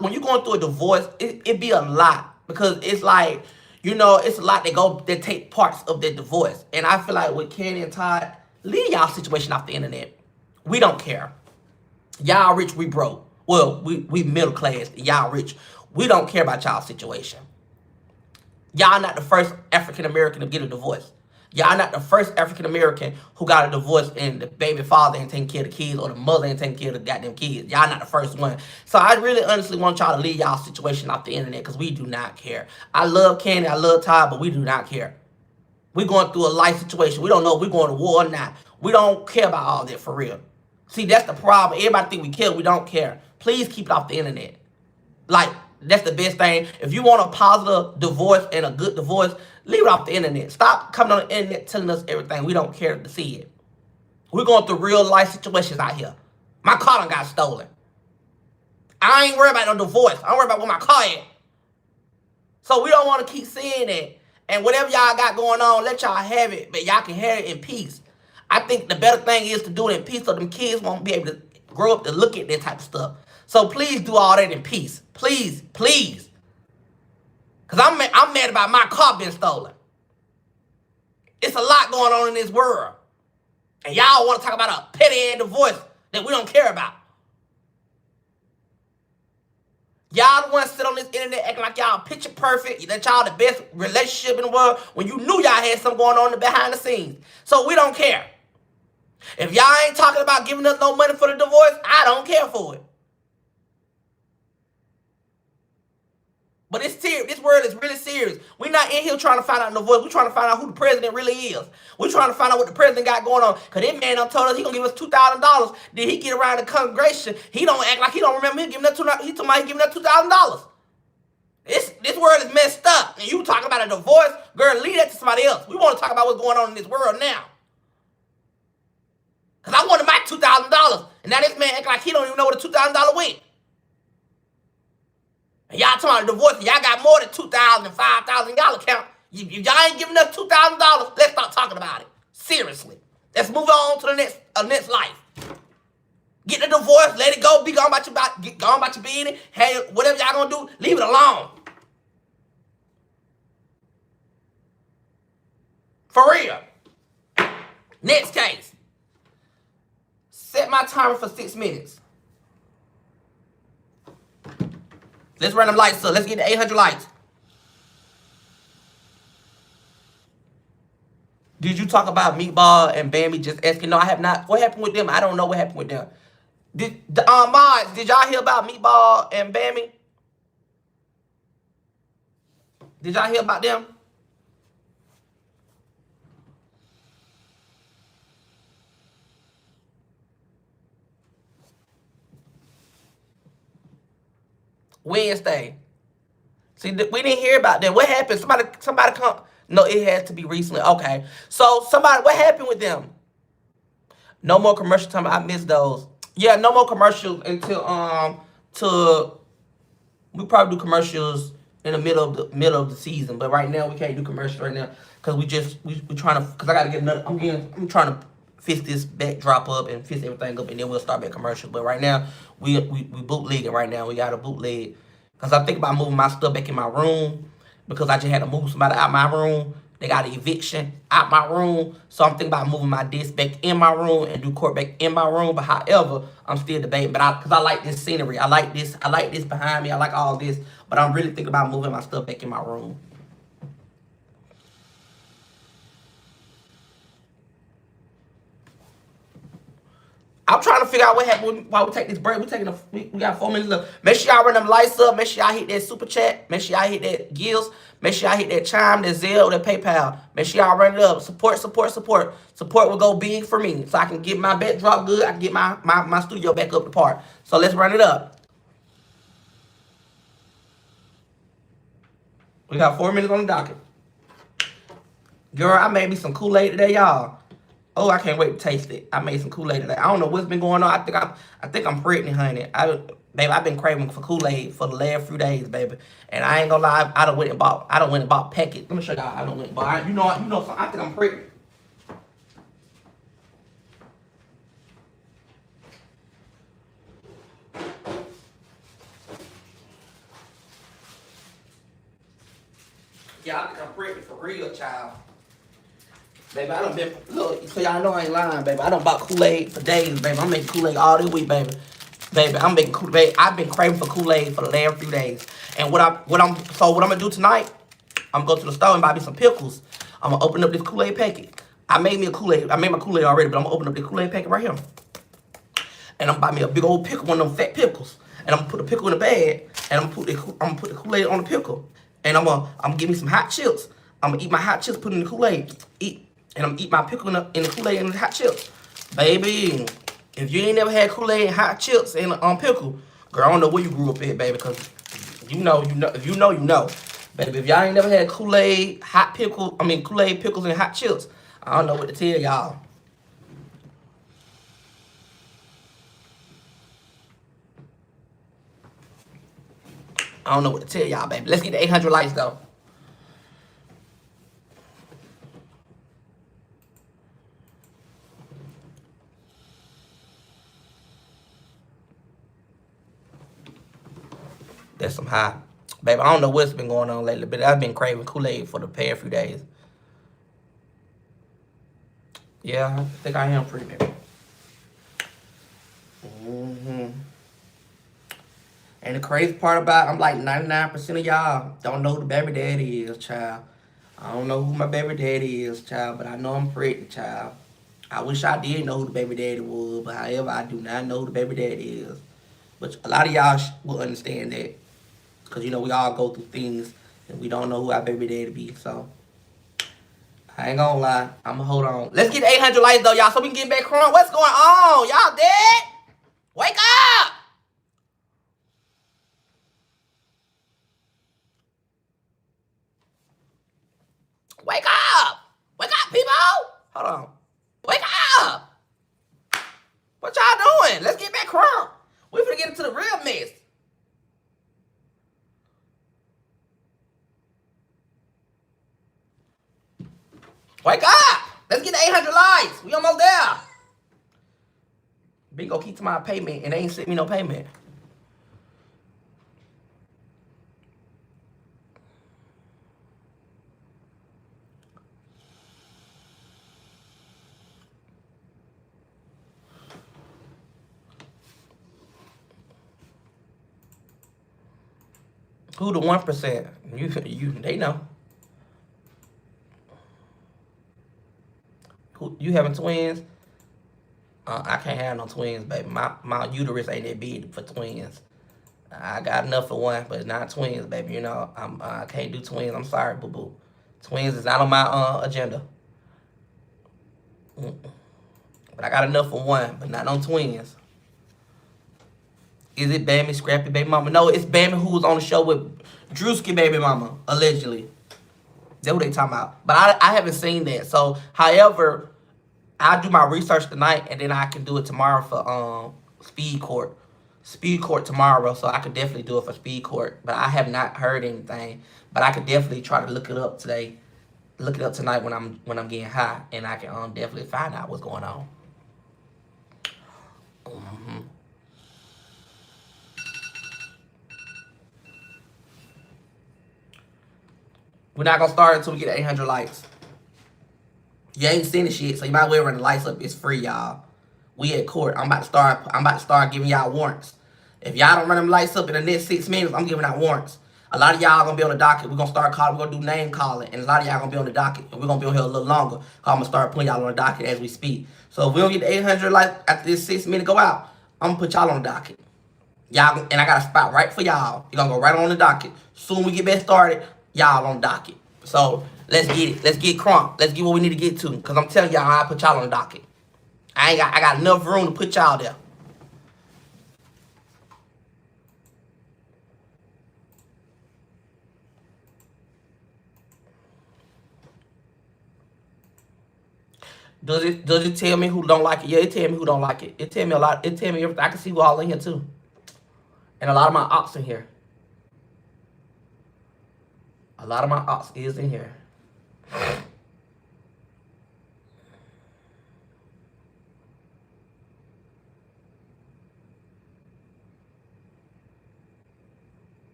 when you're going through a divorce, it be a lot because it's like, it's a lot that take parts of their divorce. And I feel like with Candy and Todd, leave y'all situation off the internet. We don't care. Y'all rich, we broke. Well, we middle class, y'all rich. We don't care about y'all situation. Y'all not the first African American to get a divorce. Y'all not the first African American who got a divorce and the baby father ain't taking care of the kids or the mother ain't taking care of the goddamn kids. Y'all not the first one. So I really honestly want y'all to leave y'all situation off the internet because we do not care. I love Candy, I love Todd, but we do not care. We're going through a life situation. We don't know if we're going to war or not. We don't care about all that for real. See, that's the problem. Everybody think we care. We don't care. Please keep it off the internet. Like, that's the best thing. If you want a positive divorce and a good divorce, leave it off the internet. Stop coming on the internet telling us everything. We don't care to see it. We're going through real life situations out here. My car done got stolen. I ain't worried about no divorce. I'm worried about where my car at. So we don't want to keep seeing that. And whatever y'all got going on, let y'all have it. But y'all can have it in peace. I think the better thing is to do it in peace so them kids won't be able to grow up to look at that type of stuff. So please do all that in peace. Please, please. Because I'm mad about my car being stolen. It's a lot going on in this world. And y'all want to talk about a petty-ass divorce that we don't care about. Y'all the ones sit on this internet acting like y'all picture perfect, that y'all the best relationship in the world when you knew y'all had something going on behind the scenes. So we don't care. If y'all ain't talking about giving us no money for the divorce, I don't care for it. But it's serious. This world is really serious. We're not in here trying to find out the divorce. We're trying to find out who the president really is. We're trying to find out what the president got going on. Because this man done told us he going to give us $2,000. Did he get around the congregation? He don't act like he don't remember him giving that $2,000. He told me he giving that $2,000. This world is messed up. And you talking about a divorce? Girl, leave that to somebody else. We want to talk about what's going on in this world now. Because I wanted my $2,000. And now this man act like he don't even know where the $2,000 went. And y'all talking about a divorce, y'all got more than $2,000 and $5,000 in y'all account. If y'all ain't giving us $2,000, let's start talking about it. Seriously. Let's move on to the next life. Get the divorce, let it go, be gone about your business. Hey, whatever y'all gonna do, leave it alone. For real. Next case. Set my timer for 6 minutes. Let's run them lights up. Let's get to 800 lights. Did you talk about Meatball and Bambi? Just asking. No, I have not. What happened with them? I don't know what happened with them. Mods, did y'all hear about Meatball and Bambi? Did y'all hear about them? Wednesday. See, we didn't hear about that. What happened? Somebody come. No, it has to be recently. Okay. So what happened with them? No more commercial time. I missed those. Yeah, no more commercials until we probably do commercials in the middle of the season. But right now we can't do commercials right now because we trying to, because I gotta get another. I'm trying to fix this backdrop up and fix everything up, and then we'll start back commercials. But right now we bootlegging right now. We got a bootleg because I think about moving my stuff back in my room because I just had to move somebody out my room. They got an eviction out my room. So I'm thinking about moving my disc back in my room and do court back in my room. But however, I'm still debating. But because I like this scenery. I like this behind me. I like all this. But I'm really thinking about moving my stuff back in my room. I'm trying to figure out what happened while we take this break. We got 4 minutes left. Make sure y'all run them lights up. Make sure y'all hit that super chat. Make sure y'all hit that gills. Make sure y'all hit that chime, that Zelle, that PayPal. Make sure y'all run it up. Support. Support will go big for me. So I can get my backdrop good. I can get my studio back up to par. So let's run it up. We got 4 minutes on the docket. Girl, I made me some Kool-Aid today, y'all. Oh, I can't wait to taste it. I made some Kool-Aid today. I don't know what's been going on. I think I'm pregnant, honey. Baby, I've been craving for Kool-Aid for the last few days, baby. And I ain't gonna lie, I done went and bought packets. Let me show y'all. I done went and bought. You know, so I think I'm pregnant. Yeah, I think I'm pregnant for real, child. Baby, I done been, look, so y'all know I ain't lying, baby. I done bought Kool-Aid for days, baby. I'm making Kool-Aid all this week, baby. Baby, I'm making Kool-Aid. I've been craving for Kool-Aid for the last few days. And what I'm gonna do tonight, I'm gonna go to the store and buy me some pickles. I'm gonna open up this Kool-Aid packet. I made my Kool-Aid already, but I'm gonna open up this Kool-Aid packet right here. And I'm gonna buy me a big old pickle, one of them fat pickles. And I'm gonna put the pickle in the bag, and I'm gonna put the Kool-Aid on the pickle. And I'm gonna give me some hot chips. I'm gonna eat my hot chips, put it in the Kool-Aid. And I'm gonna eat my pickle in the Kool-Aid and the hot chips. Baby, if you ain't never had Kool-Aid, hot chips, and pickle, girl, I don't know where you grew up at, baby, because you know. If you know. Baby, if y'all ain't never had Kool-Aid, Kool-Aid, pickles, and hot chips, I don't know what to tell y'all. I don't know what to tell y'all, baby. Let's get to 800 likes, though. That's some high. Baby, I don't know what's been going on lately, but I've been craving Kool-Aid for the past few days. Yeah, I think I am pregnant. Mm-hmm. And the crazy part about it, I'm like 99% of y'all don't know who the baby daddy is, child. I don't know who my baby daddy is, child, but I know I'm pregnant, child. I wish I did know who the baby daddy was, but however, I do not know who the baby daddy is. But a lot of y'all will understand that. Because, you know, we all go through things and we don't know who our baby daddy be. So, I ain't gonna lie. I'm gonna hold on. Let's get 800 likes, though, y'all, so we can get back crunk. What's going on? Y'all dead? Wake up! Wake up! Wake up, people! Hold on. Wake up! What y'all doing? Let's get back crunk. We finna get into the real mess. Wake up! Let's get to 800 likes. We almost there. Bingo keep to my payment and they ain't sent me no payment. Who the 1%? They know. Who you having twins? I can't have no twins, baby. My uterus ain't that big for twins. I got enough for one, but not twins, baby. You know, I can't do twins. I'm sorry, boo boo. Twins is not on my agenda. But I got enough for one, but not on twins. Is it Bammy Scrappy baby mama? No, it's Bammy who was on the show with Drewski baby mama, allegedly. That's what they talking about. But I haven't seen that. So, however, I'll do my research tonight and then I can do it tomorrow for speed court. Speed court tomorrow, so I could definitely do it for speed court. But I have not heard anything. But I could definitely try to look it up today. Look it up tonight when I'm getting high, and I can definitely find out what's going on. Mm-hmm. We're not gonna start until we get 800 likes. You ain't seen the shit, so you might as well run the lights up. It's free, y'all. We at court. I'm about to start giving y'all warrants. If y'all don't run them lights up in the next 6 minutes, I'm giving out warrants. A lot of y'all gonna be on the docket. We're gonna start calling. We're gonna do name calling, and a lot of y'all gonna be on the docket. And we're gonna be on here a little longer. Cause I'm gonna start putting y'all on the docket as we speak. So if we don't get the 800 likes after this 6 minute go out, I'm gonna put y'all on the docket. Y'all, and I got a spot right for y'all. You're gonna go right on the docket. Soon we get back started, y'all on the docket. So let's get it. Let's get crunk. Let's get what we need to get to. Cause I'm telling y'all, I put y'all on the docket. I got enough room to put y'all there. Does it tell me who don't like it? Yeah, it tell me who don't like it. It tell me a lot. It tell me everything. I can see who all in here too. And a lot of my ops in here. A lot of my ops is in here.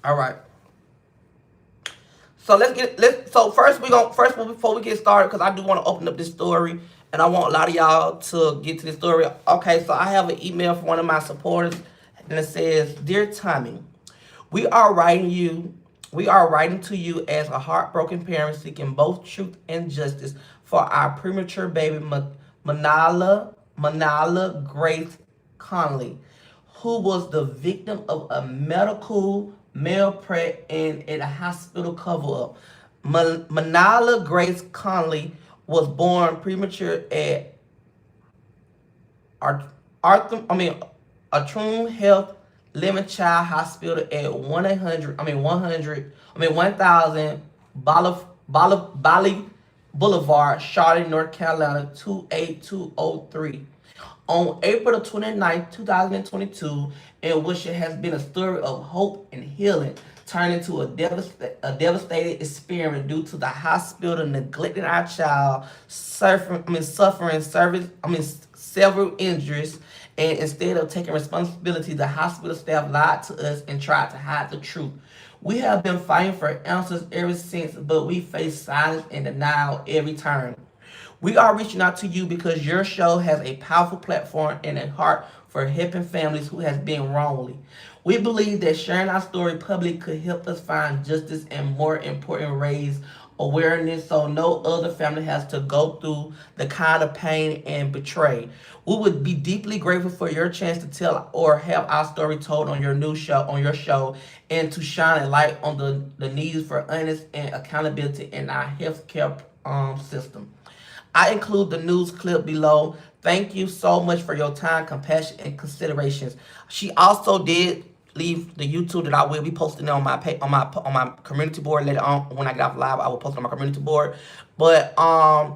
All right. So before we get started, because I do want to open up this story, and I want a lot of y'all to get to this story. Okay, so I have an email from one of my supporters, and it says, "Dear Tommy, we are writing to you as a heartbroken parent seeking both truth and justice for our premature baby Manala Grace Conley, who was the victim of a medical malpractice and at a hospital cover-up. Manala Grace Conley was born premature at Arthur Health Living Child Hospital at 1000 Bali Boulevard, Charlotte, North Carolina 28203. On April the 29th, 2022, in which it has been a story of hope and healing, turned into a devastating experience due to the hospital neglecting our child, suffering several injuries, and instead of taking responsibility, the hospital staff lied to us and tried to hide the truth. We have been fighting for answers ever since, but we face silence and denial every turn. We are reaching out to you because your show has a powerful platform and a heart for helping families who has been wrongly. We believe that sharing our story publicly could help us find justice and, more important, raise awareness so no other family has to go through the kind of pain and betray. We would be deeply grateful for your chance to tell or have our story told on your show, and to shine a light on the needs for honest and accountability in our healthcare system. I include the news clip below. Thank you so much for your time, compassion, and considerations. She also did leave the YouTube that I will be posting on my on my community board later on. When I get off live, I will post it on my community board. But I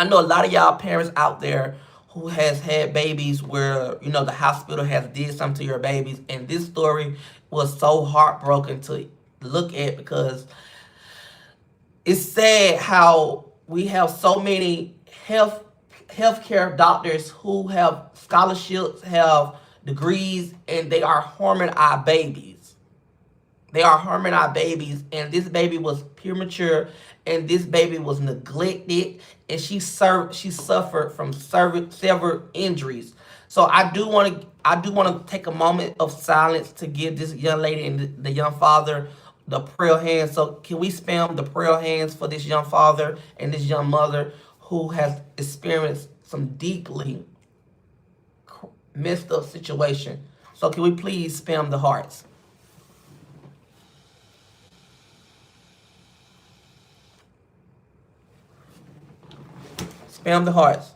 know a lot of y'all parents out there who has had babies where the hospital has did something to your babies, and this story was so heartbroken to look at, because it's sad how we have so many healthcare doctors who have scholarships, have degrees, and they are harming our babies. They are harming our babies, and this baby was premature, and this baby was neglected, and she suffered from several injuries. So I do want to take a moment of silence to give this young lady and the young father the prayer hands. So can we spam the prayer hands for this young father and this young mother who has experienced some deeply messed up situation? So can we please spam the hearts? Spam the hearts.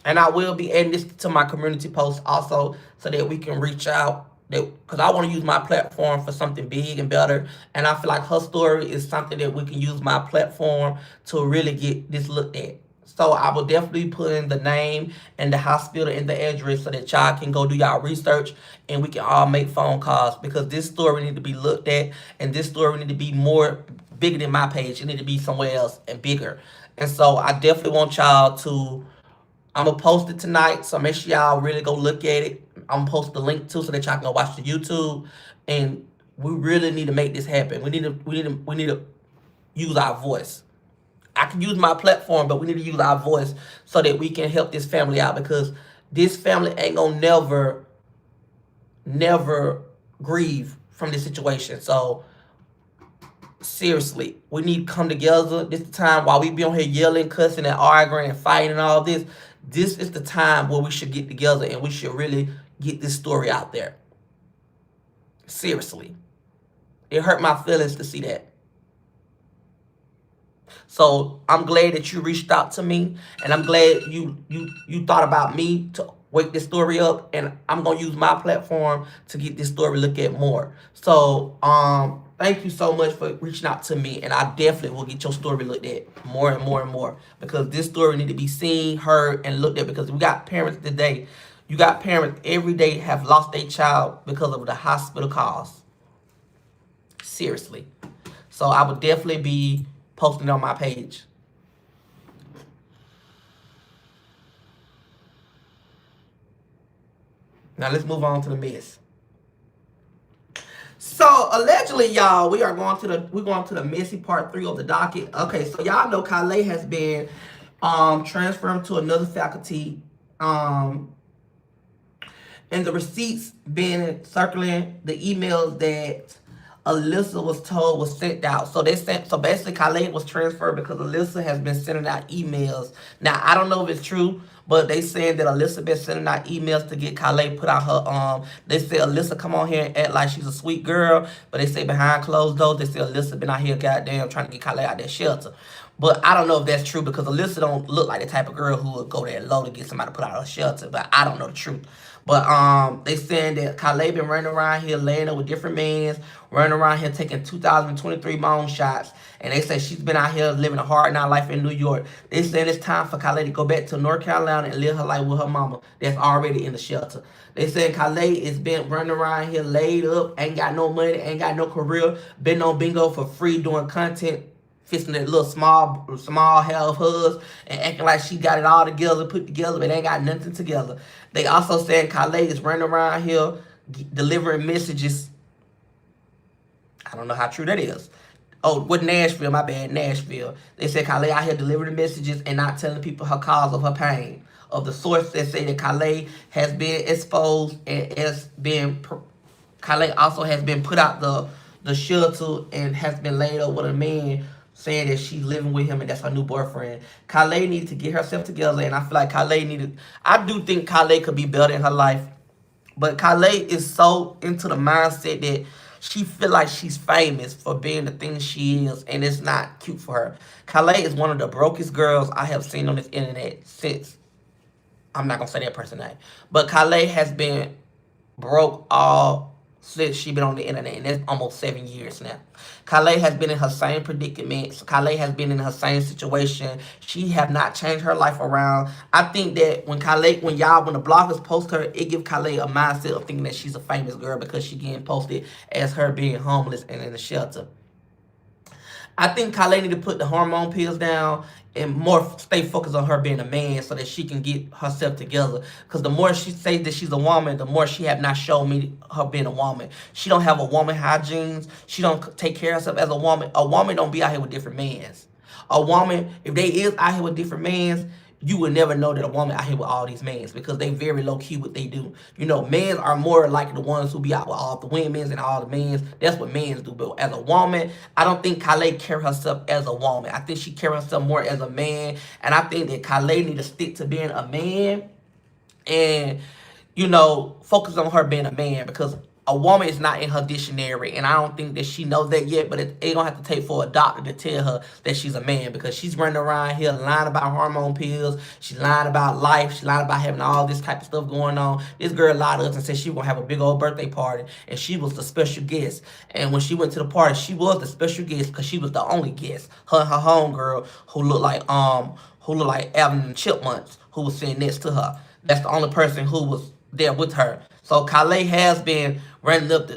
And I will be adding this to my community post also, so that we can reach out. Because I want to use my platform for something big and better. And I feel like her story is something that we can use my platform to really get this looked at. So I will definitely put in the name and the hospital and the address so that y'all can go do y'all research, and we can all make phone calls, because this story need to be looked at, and this story need to be more bigger than my page. It need to be somewhere else and bigger. And so I definitely want y'all to, I'm gonna post it tonight, so make sure y'all really go look at it. I'm gonna post the link too, so that y'all can go watch the YouTube. And we really need to make this happen. We need to use our voice. I can use my platform, but we need to use our voice so that we can help this family out, because this family ain't gonna never grieve from this situation. So seriously, we need to come together. This is the time, while we be on here yelling, cussing, and arguing and fighting and all this. This is the time where we should get together and we should really get this story out there. Seriously, it hurt my feelings to see that. So I'm glad that you reached out to me, and I'm glad you thought about me to wake this story up, and I'm gonna use my platform to get this story looked at more. So thank you so much for reaching out to me, and I definitely will get your story looked at more and more and more, because this story need to be seen, heard, and looked at, because we got parents today. You got parents every day have lost their child because of the hospital costs. Seriously. So I would definitely be posting it on my page. Now let's move on to the mess. So allegedly, y'all, we're going to the messy part 3 of the docket. Okay, so y'all know Kale has been transferred to another faculty. And the receipts been circling, the emails that Alyssa was told was sent out. So basically Khaled was transferred because Alyssa has been sending out emails. Now I don't know if it's true, but they saying that Alyssa been sending out emails to get Khaled put out her they say Alyssa come on here and act like she's a sweet girl, but they say behind closed doors they say Alyssa been out here goddamn trying to get Khaled out that shelter. But I don't know if that's true, because Alyssa don't look like the type of girl who would go that low to get somebody to put out her shelter. But I don't know the truth. But they saying that Khaled been running around here laying up with different men, running around here taking 2023 moan shots. And they say she's been out here living a hard night life in New York. They saying it's time for Khaled to go back to North Carolina and live her life with her mama that's already in the shelter. They saying Khaled is been running around here laid up, ain't got no money, ain't got no career, been on bingo for free doing content, fixing that little small hair of hers and acting like she got it all together, put together, but ain't got nothing together. They also saying Khaled is running around here delivering messages. I don't know how true that is. Oh, what Nashville? My bad, Nashville. They said Khaled out here delivering messages and not telling people her cause of her pain. Of the source that say that Khaled has been exposed and has been Khaled also has been put out the shelter and has been laid up with a man saying that she's living with him and that's her new boyfriend. Khaled needed to get herself together, and I feel like Khaled needed. I do think Khaled could be better in her life, but Khaled is so into the mindset that she feel like she's famous for being the thing she is, and it's not cute for her. Khaled is one of the brokest girls I have seen on this internet since. I'm not gonna say that person name, but Khaled has been broke all since she been on the internet, and that's almost 7 years now. Khaled has been in her same predicament. Khaled has been in her same situation. She have not changed her life around. I think that when the bloggers post her, it give Khaled a mindset of thinking that she's a famous girl because she getting posted as her being homeless and in a shelter. I think Khaled need to put the hormone pills down and more stay focused on her being a man so that she can get herself together. Because the more she says that she's a woman, the more she have not shown me her being a woman. She don't have a woman hygiene. She don't take care of herself as a woman. A woman don't be out here with different men. A woman, if they is out here with different men, you would never know that a woman out here with all these men because they very low key what they do. You know, men are more like the ones who be out with all the women and all the men. That's what men do. But as a woman, I don't think Khaled carry herself as a woman. I think she carry herself more as a man. And I think that Khaled need to stick to being a man and focus on her being a man because a woman is not in her dictionary, and I don't think that she knows that yet. But it gonna have to take for a doctor to tell her that she's a man because she's running around here lying about hormone pills. She's lying about life. She's lying about having all this type of stuff going on. This girl lied to us and said she was gonna have a big old birthday party, and she was the special guest. And when she went to the party, she was the special guest because she was the only guest. Her and her homegirl who looked like Alvin and Chipmunks who was sitting next to her. That's the only person who was there with her. So Khaled has been running up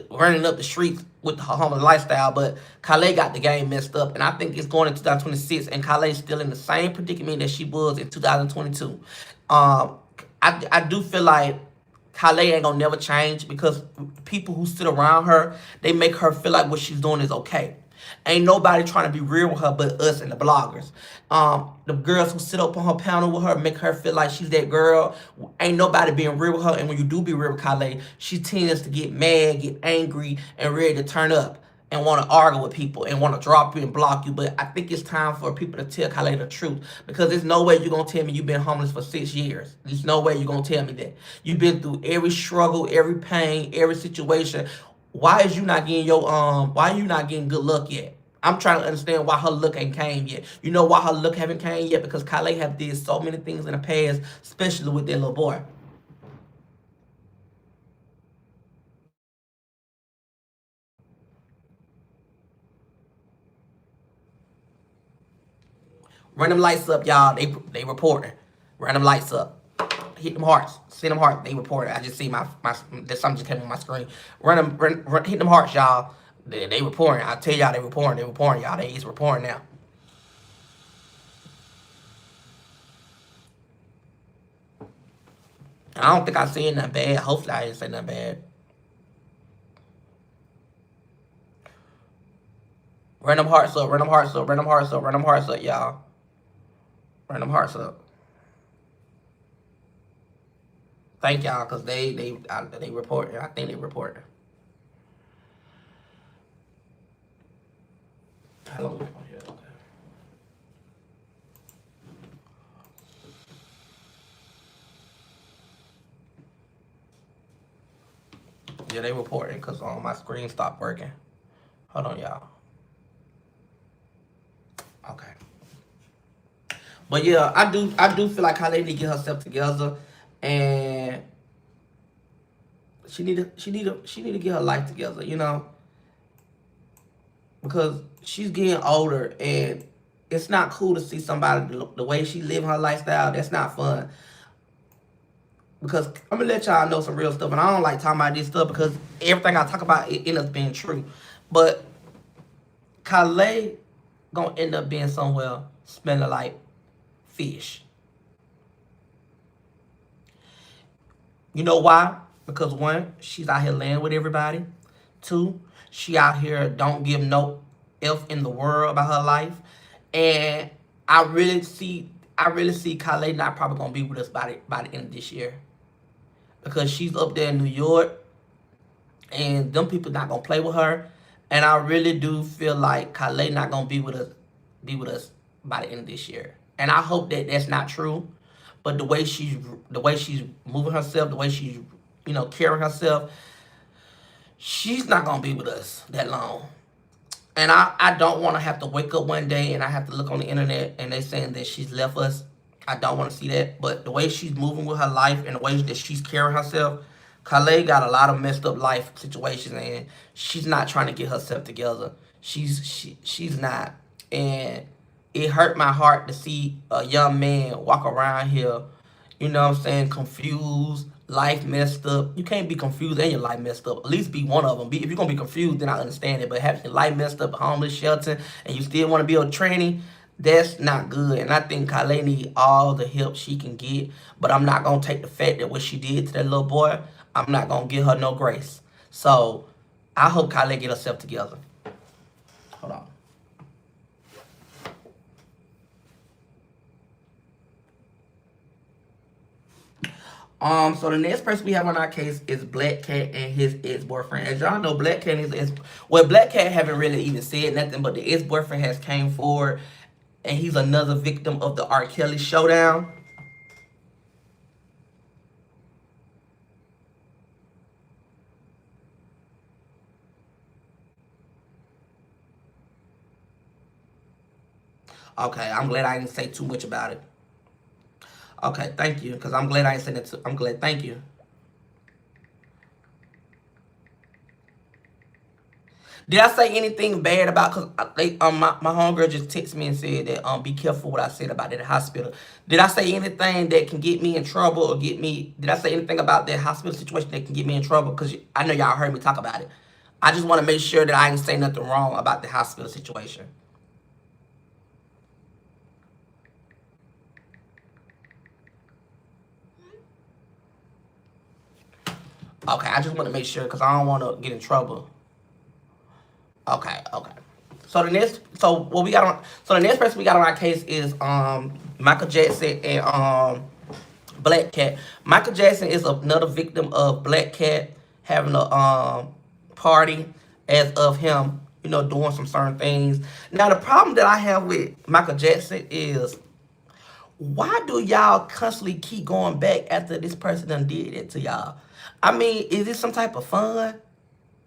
the streets with her homeless lifestyle, but Khaled got the game messed up, and I think it's going in 2026, and Khaled's still in the same predicament that she was in 2022. I do feel like Khaled ain't gonna never change because people who sit around her, they make her feel like what she's doing is okay. Ain't nobody trying to be real with her but us and the bloggers. The girls who sit up on her panel with her make her feel like she's that girl. Ain't nobody being real with her. And when you do be real with Khaled, she tends to get mad, get angry, and ready to turn up and want to argue with people and want to drop you and block you. But I think it's time for people to tell Khaled the truth because there's no way you're going to tell me you've been homeless for 6 years. There's no way you're going to tell me that. You've been through every struggle, every pain, every situation. Why is you not getting why are you not getting good luck yet? I'm trying to understand why her look ain't came yet. You know why her look haven't came yet? Because Khaled have did so many things in the past, especially with that little boy. Run them lights up, y'all. They reporting. Run them lights up. Hit them hearts. Send them hearts. They reported. I just see my there's something just came on my screen. Hit them hearts, y'all. They reporting. I tell y'all they reporting. They reporting, y'all. They is reporting now. I don't think I said nothing bad. Hopefully I didn't say nothing bad. Run them hearts up. Run them hearts up. Run them hearts up. Run them hearts up, y'all. Run them hearts up. Thank y'all, cause they reported. I think they reported. Hello. Yeah, they reporting because my screen stopped working. Hold on, y'all. Okay. But yeah, I do feel like Khaled need to get herself together, and she need to get her life together, because she's getting older and it's not cool to see somebody the way she live her lifestyle. That's not fun. Because I'm gonna let y'all know some real stuff, and I don't like talking about this stuff because everything I talk about it ends up being true. But Calais gonna end up being somewhere smelling like fish. You know why? Because one, she's out here laying with everybody. Two, she out here don't give no F in the world about her life. And I really see Calais not probably gonna be with us by the end of this year. Because she's up there in New York and them people not gonna play with her. And I really do feel like Calais not gonna be with us by the end of this year. And I hope that that's not true. But the way she's moving herself, the way she's carrying herself, she's not gonna be with us that long. And I don't want to have to wake up one day and I have to look on the internet and they saying that she's left us. I don't want to see that. But the way she's moving with her life and the way that she's carrying herself, Calais got a lot of messed up life situations and she's not trying to get herself together. She's not. And it hurt my heart to see a young man walk around here, what I'm saying, confused, life messed up. You can't be confused and your life messed up. At least be one of them. If you're gonna be confused, then I understand it. But having your life messed up, homeless shelter, and you still want to be a tranny, that's not good. And I think Calais need all the help she can get. But I'm not gonna take the fact that what she did to that little boy, I'm not gonna give her no grace. So I hope Calais get herself together. Hold on. So the next person we have on our case is Black Cat and his ex-boyfriend. As y'all know, Black Cat and his Black Cat haven't really even said nothing, but the ex-boyfriend has came forward, and he's another victim of the R. Kelly showdown. Okay, I'm glad I didn't say too much about it. Okay, thank you, because I'm glad I ain't saying it. I'm glad. Thank you. Did I say anything bad about? Cause my homegirl just texted me and said that be careful what I said about that hospital. Did I say anything that can get me in trouble or get me? Did I say anything about that hospital situation that can get me in trouble? Cause I know y'all heard me talk about it. I just want to make sure that I ain't say nothing wrong about the hospital situation. Okay, I just want to make sure because I don't want to get in trouble. Okay, okay. So the next person we got on our case is Michael Jackson and Black Cat. Michael Jackson is another victim of Black Cat having a party as of him, doing some certain things. Now the problem that I have with Michael Jackson is why do y'all constantly keep going back after this person done did it to y'all? I mean, is this some type of fun?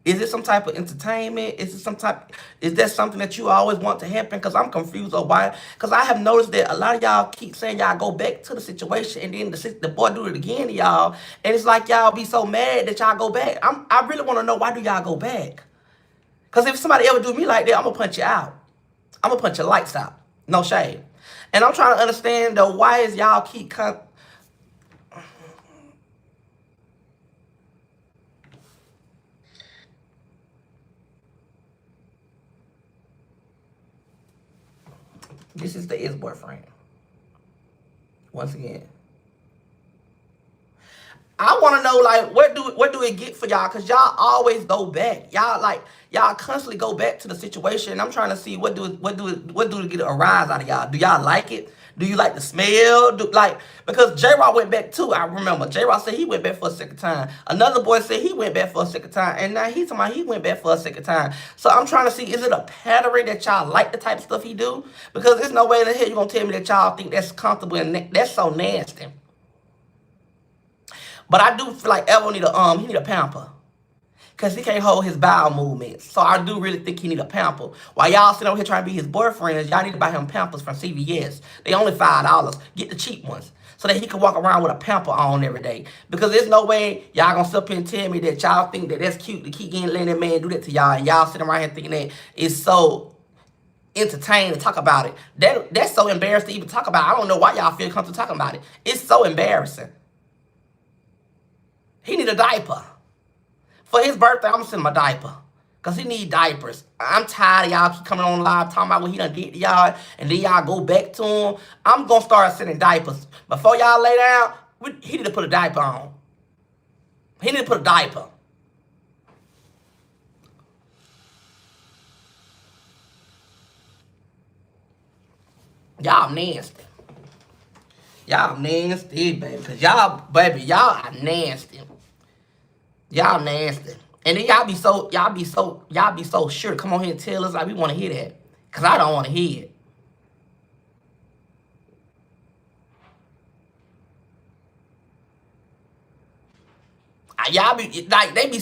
Is it some type of entertainment? Is that something that you always want to happen? Because I'm confused on why. Because I have noticed that a lot of y'all keep saying y'all go back to the situation and then the boy do it again to y'all. And it's like y'all be so mad that y'all go back. I really want to know why do y'all go back? Because if somebody ever do me like that, I'm going to punch you out. I'm going to punch your lights out. No shade. And I'm trying to understand, though, why is y'all keep... This is the ex-boyfriend. Once again. I want to know, like, what do it get for y'all? Because y'all always go back. Y'all constantly go back to the situation. And I'm trying to see what do it get a rise out of y'all. Do y'all like it? Do you like the smell? Because J-Rock went back too. I remember J-Rock said he went back for a second time. Another boy said he went back for a second time. And now he's talking about he went back for a second time. So I'm trying to see, is it a pattern that y'all like the type of stuff he do? Because there's no way in the hell you're going to tell me that y'all think that's comfortable and that's so nasty. But I do feel like Evo he need a pamper. Because he can't hold his bowel movements. So I do really think he need a pamper. While y'all sitting over here trying to be his boyfriends, y'all need to buy him pampers from CVS. They only $5. Get the cheap ones. so that he can walk around with a pamper on every day. Because there's no way y'all gonna sit up here and tell me that y'all think that that's cute to keep getting letting that man do that to y'all, and y'all sitting around here thinking that it's so entertaining to talk about it. That's so embarrassing to even talk about. I don't know why y'all feel comfortable talking about it. It's so embarrassing. He need a diaper. For his birthday, I'm gonna send him a diaper. Cause he need diapers. I'm tired of y'all keep coming on live talking about what he done did to y'all, and then y'all go back to him. I'm gonna start sending diapers. Before y'all lay down, he need to put a diaper on. He need to put a diaper. Y'all nasty. Y'all nasty, baby. Cause y'all are nasty. Y'all nasty. And then y'all be so sure to come on here and tell us like we want to hear that. Cause I don't want to hear it. Y'all be like they be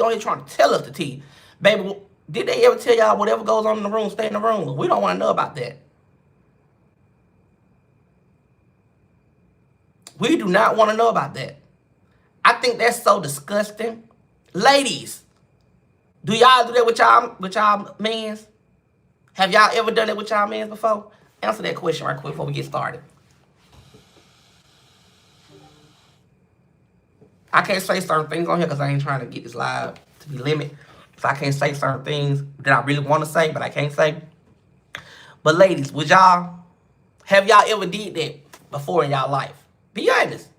on here trying to tell us the tea. Baby, did they ever tell y'all whatever goes on in the room, stay in the room? We don't want to know about that. We do not want to know about that. I think that's so disgusting. Ladies, do y'all do that with y'all mans? Have y'all ever done that with y'all mans before? Answer that question right quick before we get started. I can't say certain things on here because I ain't trying to get this live to be limited. So I can't say certain things that I really want to say, but I can't say. But ladies, have y'all ever did that before in y'all life? Be honest.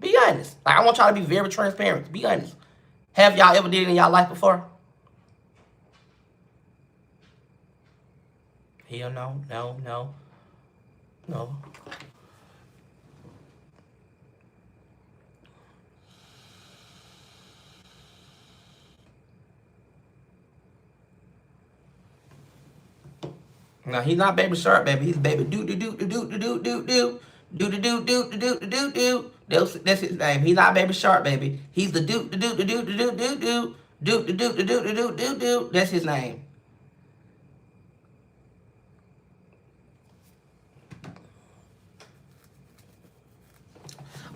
Be honest. Like, I want y'all to be very transparent. Be honest. Have y'all ever did it in y'all life before? Hell no, no. No, he's not Baby Shark, baby. He's Baby do do do do do do do do do do do do do do do do. That's his name. He's not Baby Shark, baby. He's the do do do do do do do do do do do do do do do do. That's his name.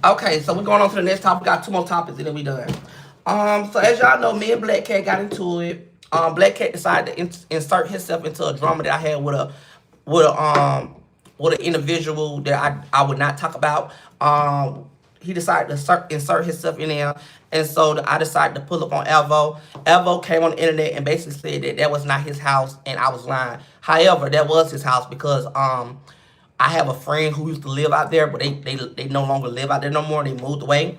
Okay, so we're going on to the next topic. We got 2 more topics and then we done. So as y'all know, me and Black Cat got into it. Black Cat decided to insert himself into a drama that I had with an individual that I would not talk about. He decided to insert himself in there, and so I decided to pull up on Evo. Evo came on the internet and basically said that was not his house, and I was lying. However, that was his house because I have a friend who used to live out there, but they no longer live out there no more. They moved away,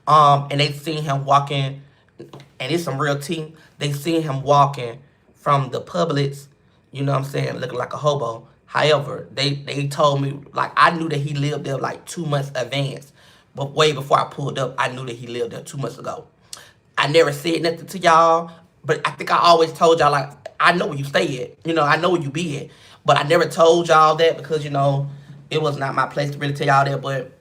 and they seen him walking, and it's some real tea. They seen him walking from the Publix, you know what I'm saying, looking like a hobo. However, they told me, like, I knew that he lived there like 2 months advance. But way before I pulled up, I knew that he lived there 2 months ago. I never said nothing to y'all, but I think I always told y'all, like, I know where you stay at. You know, I know where you be at. But I never told y'all that because, you know, it was not my place to really tell y'all that. But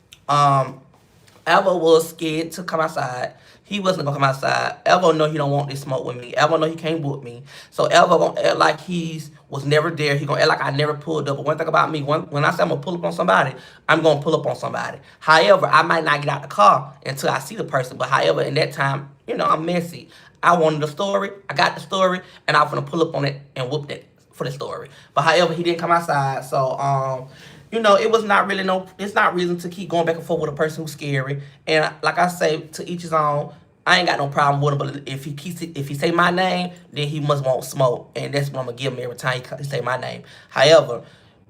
Evo was scared to come outside. He wasn't gonna come outside. Evo know he don't want this smoke with me. Evo know he can't book me. So Evo gonna act like he's was never there. He gonna act like I never pulled up. But one thing about me, when I say I'm gonna pull up on somebody, I'm gonna pull up on somebody. However, I might not get out the car until I see the person. But however, in that time, you know, I'm messy. I wanted the story. I got the story, and I'm gonna pull up on it and whoop that for the story. But however, he didn't come outside. So you know, it was not really it's not reason to keep going back and forth with a person who's scary. And like I say, to each his own. I ain't got no problem with him, but if he say my name, then he must want smoke, and that's what I'm gonna give him every time he say my name. However,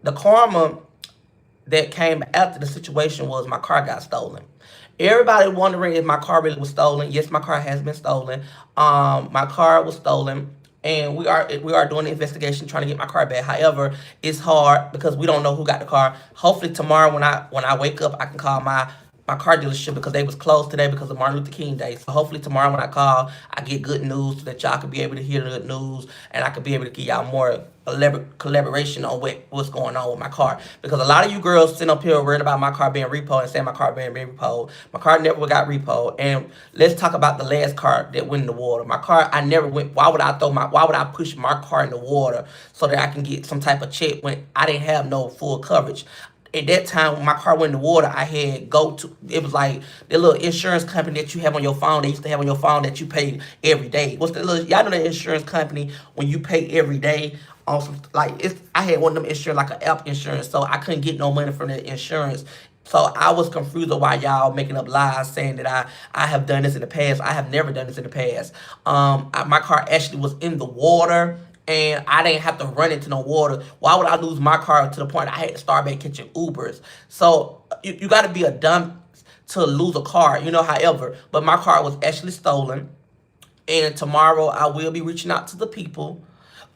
the karma that came after the situation was my car got stolen. Everybody wondering if my car really was stolen. Yes, my car has been stolen. My car was stolen, and we are doing the investigation trying to get my car back. However, it's hard because we don't know who got the car. Hopefully tomorrow when I wake up, I can call my car dealership because they was closed today because of Martin Luther King Day. So hopefully tomorrow when I call, I get good news so that y'all can be able to hear the good news, and I can be able to give y'all more collaboration on what's going on with my car. Because a lot of you girls sitting up here worried about my car being repoed and saying my car being repoed. My car never got repoed. And let's talk about the last car that went in the water. My car, I never went. Why would I push my car in the water so that I can get some type of check when I didn't have no full coverage? At that time when my car went in the water, I had go to, it was like the little insurance company that you have on your phone. They used to have on your phone that you pay every day. What's the little, y'all know the insurance company when you pay every day on some, like, it's, I had one of them insurance, like an app insurance, so I couldn't get no money from the insurance. So I was confused of why y'all making up lies saying that I have done this in the past. I have never done this in the past. My car actually was in the water and I didn't have to run into no water. Why would I lose my car to the point I had to start back catching Ubers? So you got to be a dumb to lose a car, however. But my car was actually stolen. And tomorrow I will be reaching out to the people.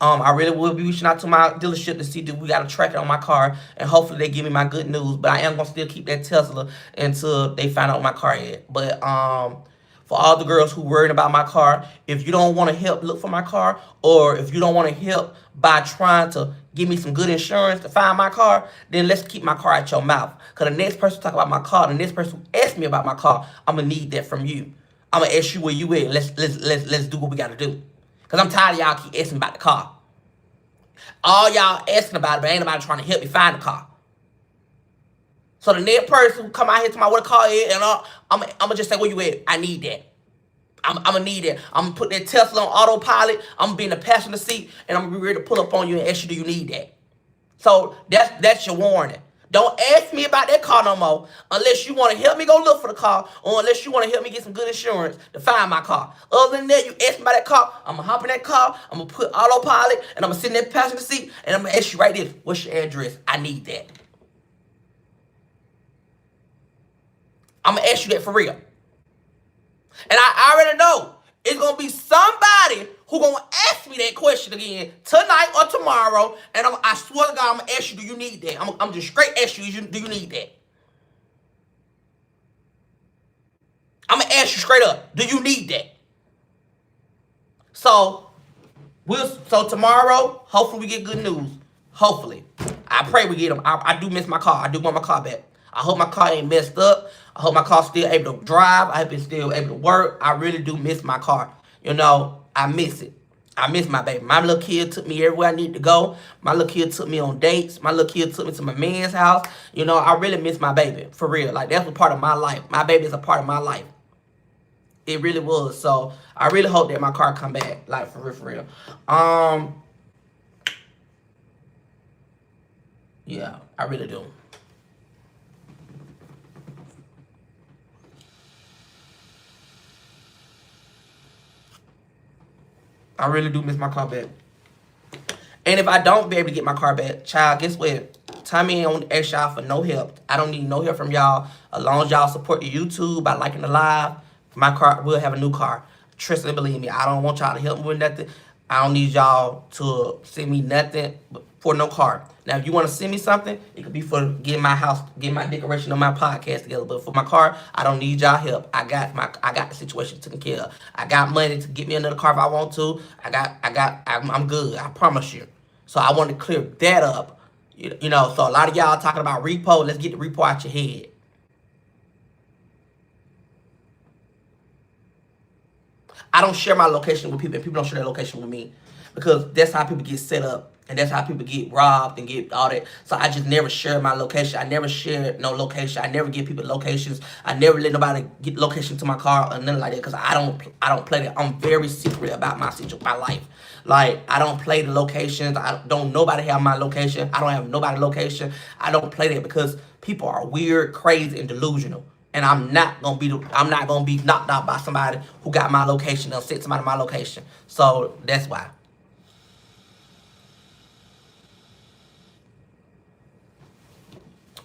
I really will be reaching out to my dealership to see that we got a tracker on my car, and hopefully they give me my good news. But I am gonna still keep that Tesla until they find out my car at. But for all the girls who worried about my car, if you don't want to help look for my car, or if you don't want to help by trying to give me some good insurance to find my car, then let's keep my car out your mouth. Cause the next person talk about my car, the next person who asks me about my car, I'm gonna need that from you. I'm gonna ask you where you at. Let's do what we gotta do. Cause I'm tired of y'all keep asking about the car. All y'all asking about it, but ain't nobody trying to help me find the car. So the next person who come out here to my what the car is, and I'm gonna just say where you at. I need that. I'm gonna need that. I'm gonna put that Tesla on autopilot. I'm gonna be in the passenger seat, and I'm gonna be ready to pull up on you and ask you, do you need that? So that's your warning. Don't ask me about that car no more unless you want to help me go look for the car, or unless you want to help me get some good insurance to find my car. Other than that, you ask me about that car, I'm going to hop in that car, I'm going to put autopilot, and I'm going to sit in that passenger seat, and I'm going to ask you right there, what's your address? I need that. I'm going to ask you that for real. And I already know it's going to be somebody who going to ask me that question again tonight or tomorrow. And I swear to God, I'm going to ask you, do you need that? I'm just straight ask you, do you need that? I'm going to ask you straight up, do you need that? So tomorrow, hopefully we get good news. Hopefully. I pray we get them. I do miss my car. I do want my car back. I hope my car ain't messed up. I hope my car's still able to drive. I hope it's still able to work. I really do miss my car. I miss it. I miss my baby. My little kid took me everywhere I need to go. My little kid took me on dates. My little kid took me to my man's house. I really miss my baby. For real. Like, that was part of my life. My baby is a part of my life. It really was. So, I really hope that my car come back. Like, for real, for real. Yeah, I really do. I really do miss my car back. And if I don't be able to get my car back, child, guess what? Tommy ain't on ask y'all for no help. I don't need no help from y'all. As long as y'all support the YouTube by liking the live, my car will have a new car. Trust and believe me, I don't want y'all to help me with nothing. I don't need y'all to send me nothing for no car. Now, if you want to send me something, it could be for getting my house, getting my decoration on my podcast together. But for my car, I don't need y'all help. I got the situation taken care of. I got money to get me another car if I want to. I'm good. I promise you. So I want to clear that up. So a lot of y'all talking about repo. Let's get the repo out your head. I don't share my location with people, and people don't share their location with me, because that's how people get set up, and that's how people get robbed and get all that. So I just never share my location. I never share no location. I never give people locations. I never let nobody get location to my car or nothing like that, because I don't play that. I'm very secret about my life. Like, I don't play the locations. Don't nobody have my location. I don't have nobody's location. I don't play that because people are weird, crazy, and delusional. And I'm not gonna be knocked out by somebody who got my location or sent somebody my location. So that's why.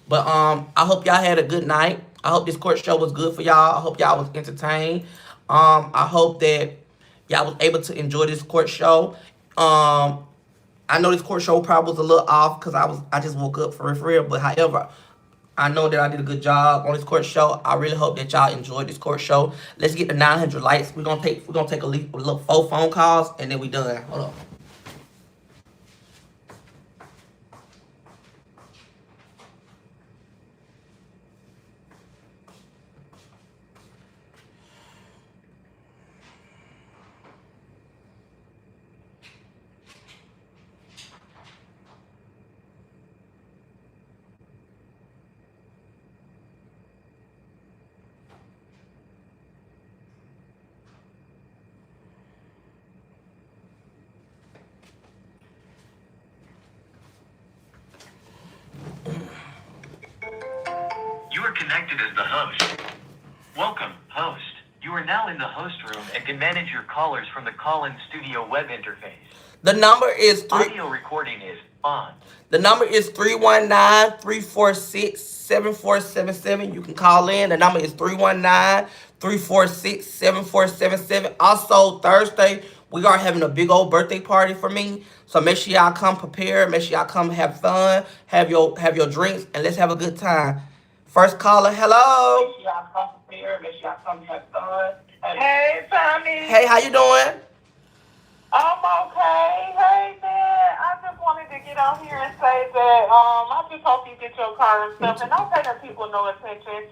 But I hope y'all had a good night. I hope this court show was good for y'all. I hope y'all was entertained. I hope that y'all was able to enjoy this court show. I know this court show probably was a little off because I just woke up for real. But however, I know that I did a good job on this court show. I really hope that y'all enjoyed this court show. Let's get to 900 likes. We're gonna take a little 4 phone calls and then we done. Hold on. connected as the host. Welcome, host. You are now in the host room and can manage your callers from the call-in studio web interface. The number is Audio recording is on. The number is 319-346-7477. You can call in. The number is 319-346-7477. Also, Thursday, we are having a big old birthday party for me. So make sure y'all come prepared. Make sure y'all come have fun, have your drinks, and let's have a good time. First caller, hello. Make sure y'all come prepared. Make sure y'all come have fun. Hey, Tommy. Hey, how you doing? I'm okay. Hey, man, I just wanted to get on here and say that I just hope you get your car and stuff, and don't pay them people no attention.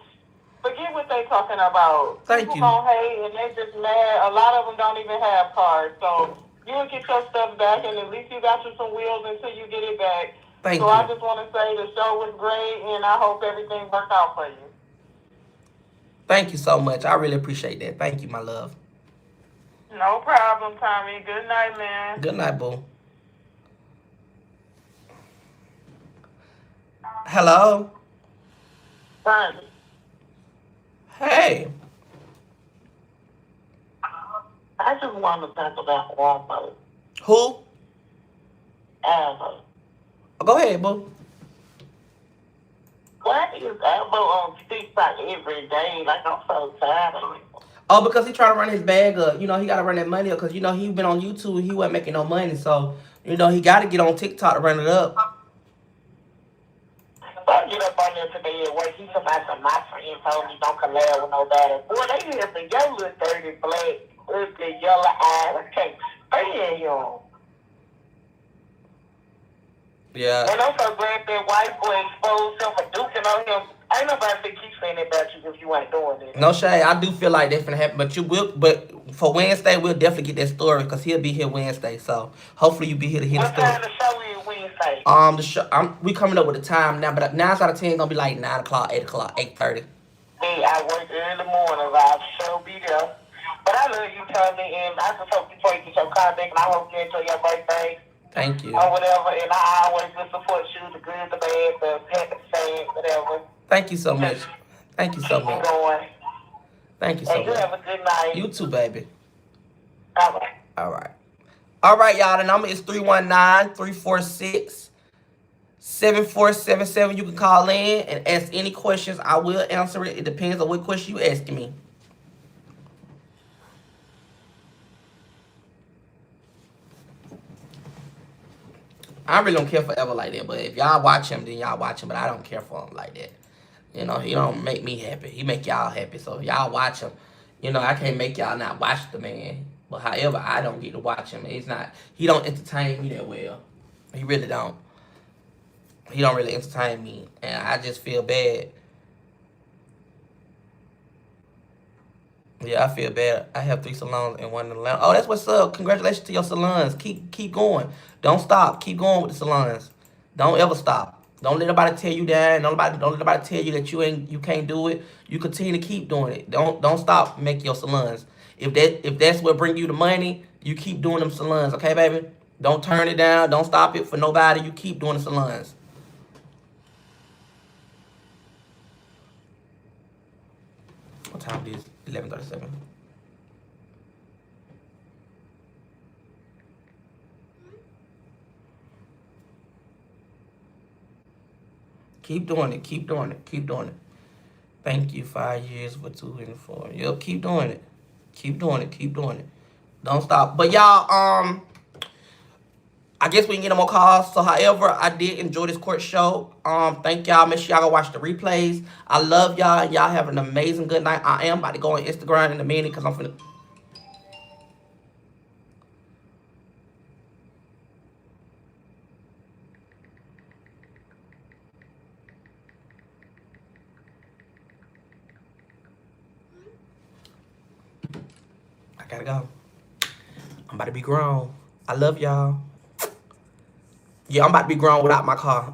Forget what they talking about. Thank people you. Gon' hate, and they just mad. A lot of them don't even have cars, so you will get your stuff back, and at least you got you some wheels until you get it back. Thank so you. I just want to say the show was great, and I hope everything worked out for you. Thank you so much. I really appreciate that. Thank you, my love. No problem, Tommy. Good night, man. Good night, boo. Hello. Tommy. Hey. I just want to talk about Elmo. Who? Elmo. Go ahead, boo. Why is Elmo on TikTok every day? Like, I'm so tired of it. Oh, because he trying to run his bag up. You know, he got to run that money up because, you know, he been on YouTube and he wasn't making no money. So, you know, he got to get on TikTok to run it up. So I get up on there today at work. He somebody said, my friend told me don't collab with nobody. Boy, they have the your little dirty, black, ugly, yellow eyes. I can't stand him. Yeah. And I'm so glad that white boy exposed him for duking on him. Ain't nobody think keep saying that about you if you ain't doing it. No shade. I do feel like that's gonna happen, but for Wednesday, we'll definitely get that story because he'll be here Wednesday. So hopefully you be here to hear the What story. time the show is Wednesday? The show. We coming up with the time now, but 9 out of 10 gonna be like 9 o'clock, 8 o'clock, 8:30. Hey, I work early morning. I'll sure be there. But I love you, Tommy, and I just hope you get your car back, and I hope you enjoy your birthday. Thank you. Or whatever, and I always will support you, the good, the bad, the happy, the sad, whatever. Thank you so much. Thank you so Keep much. going. Thank you so And you much. have a good night. You too, baby. All right. All right. All right, y'all. The number is 319-346-7477. You can call in and ask any questions. I will answer it. It depends on what question you asking me. I really don't care for Ever like that, but if y'all watch him, then y'all watch him. But I don't care for him like that. You know, he don't make me happy. He make y'all happy. So if y'all watch him, you know, I can't make y'all not watch the man. But however, I don't get to watch him. He don't entertain me that well. He really don't. He don't really entertain me. And I just feel bad. Yeah, I feel bad. I have 3 salons and 1 in Atlanta. Oh, that's what's up. Congratulations to your salons. Keep going. Don't stop. Keep going with the salons. Don't ever stop. Don't let nobody tell you that. Don't let nobody tell you that you can't do it. You continue to keep doing it. Don't stop making your salons. If that's what bring you the money, you keep doing them salons, okay, baby? Don't turn it down. Don't stop it for nobody. You keep doing the salons. What time it is? 11:37. Keep doing it. Keep doing it. Keep doing it. Thank you. 5 years for 2 and 4. Yep. Keep doing it. Keep doing it. Keep doing it. Don't stop. But y'all, I guess we can get no more calls. So, however, I did enjoy this court show. Thank y'all. Make sure y'all go watch the replays. I love y'all. Y'all have an amazing good night. I am about to go on Instagram in a minute because I'm finna. I gotta go. I'm about to be grown. I love y'all. Yeah, I'm about to be grown without my car.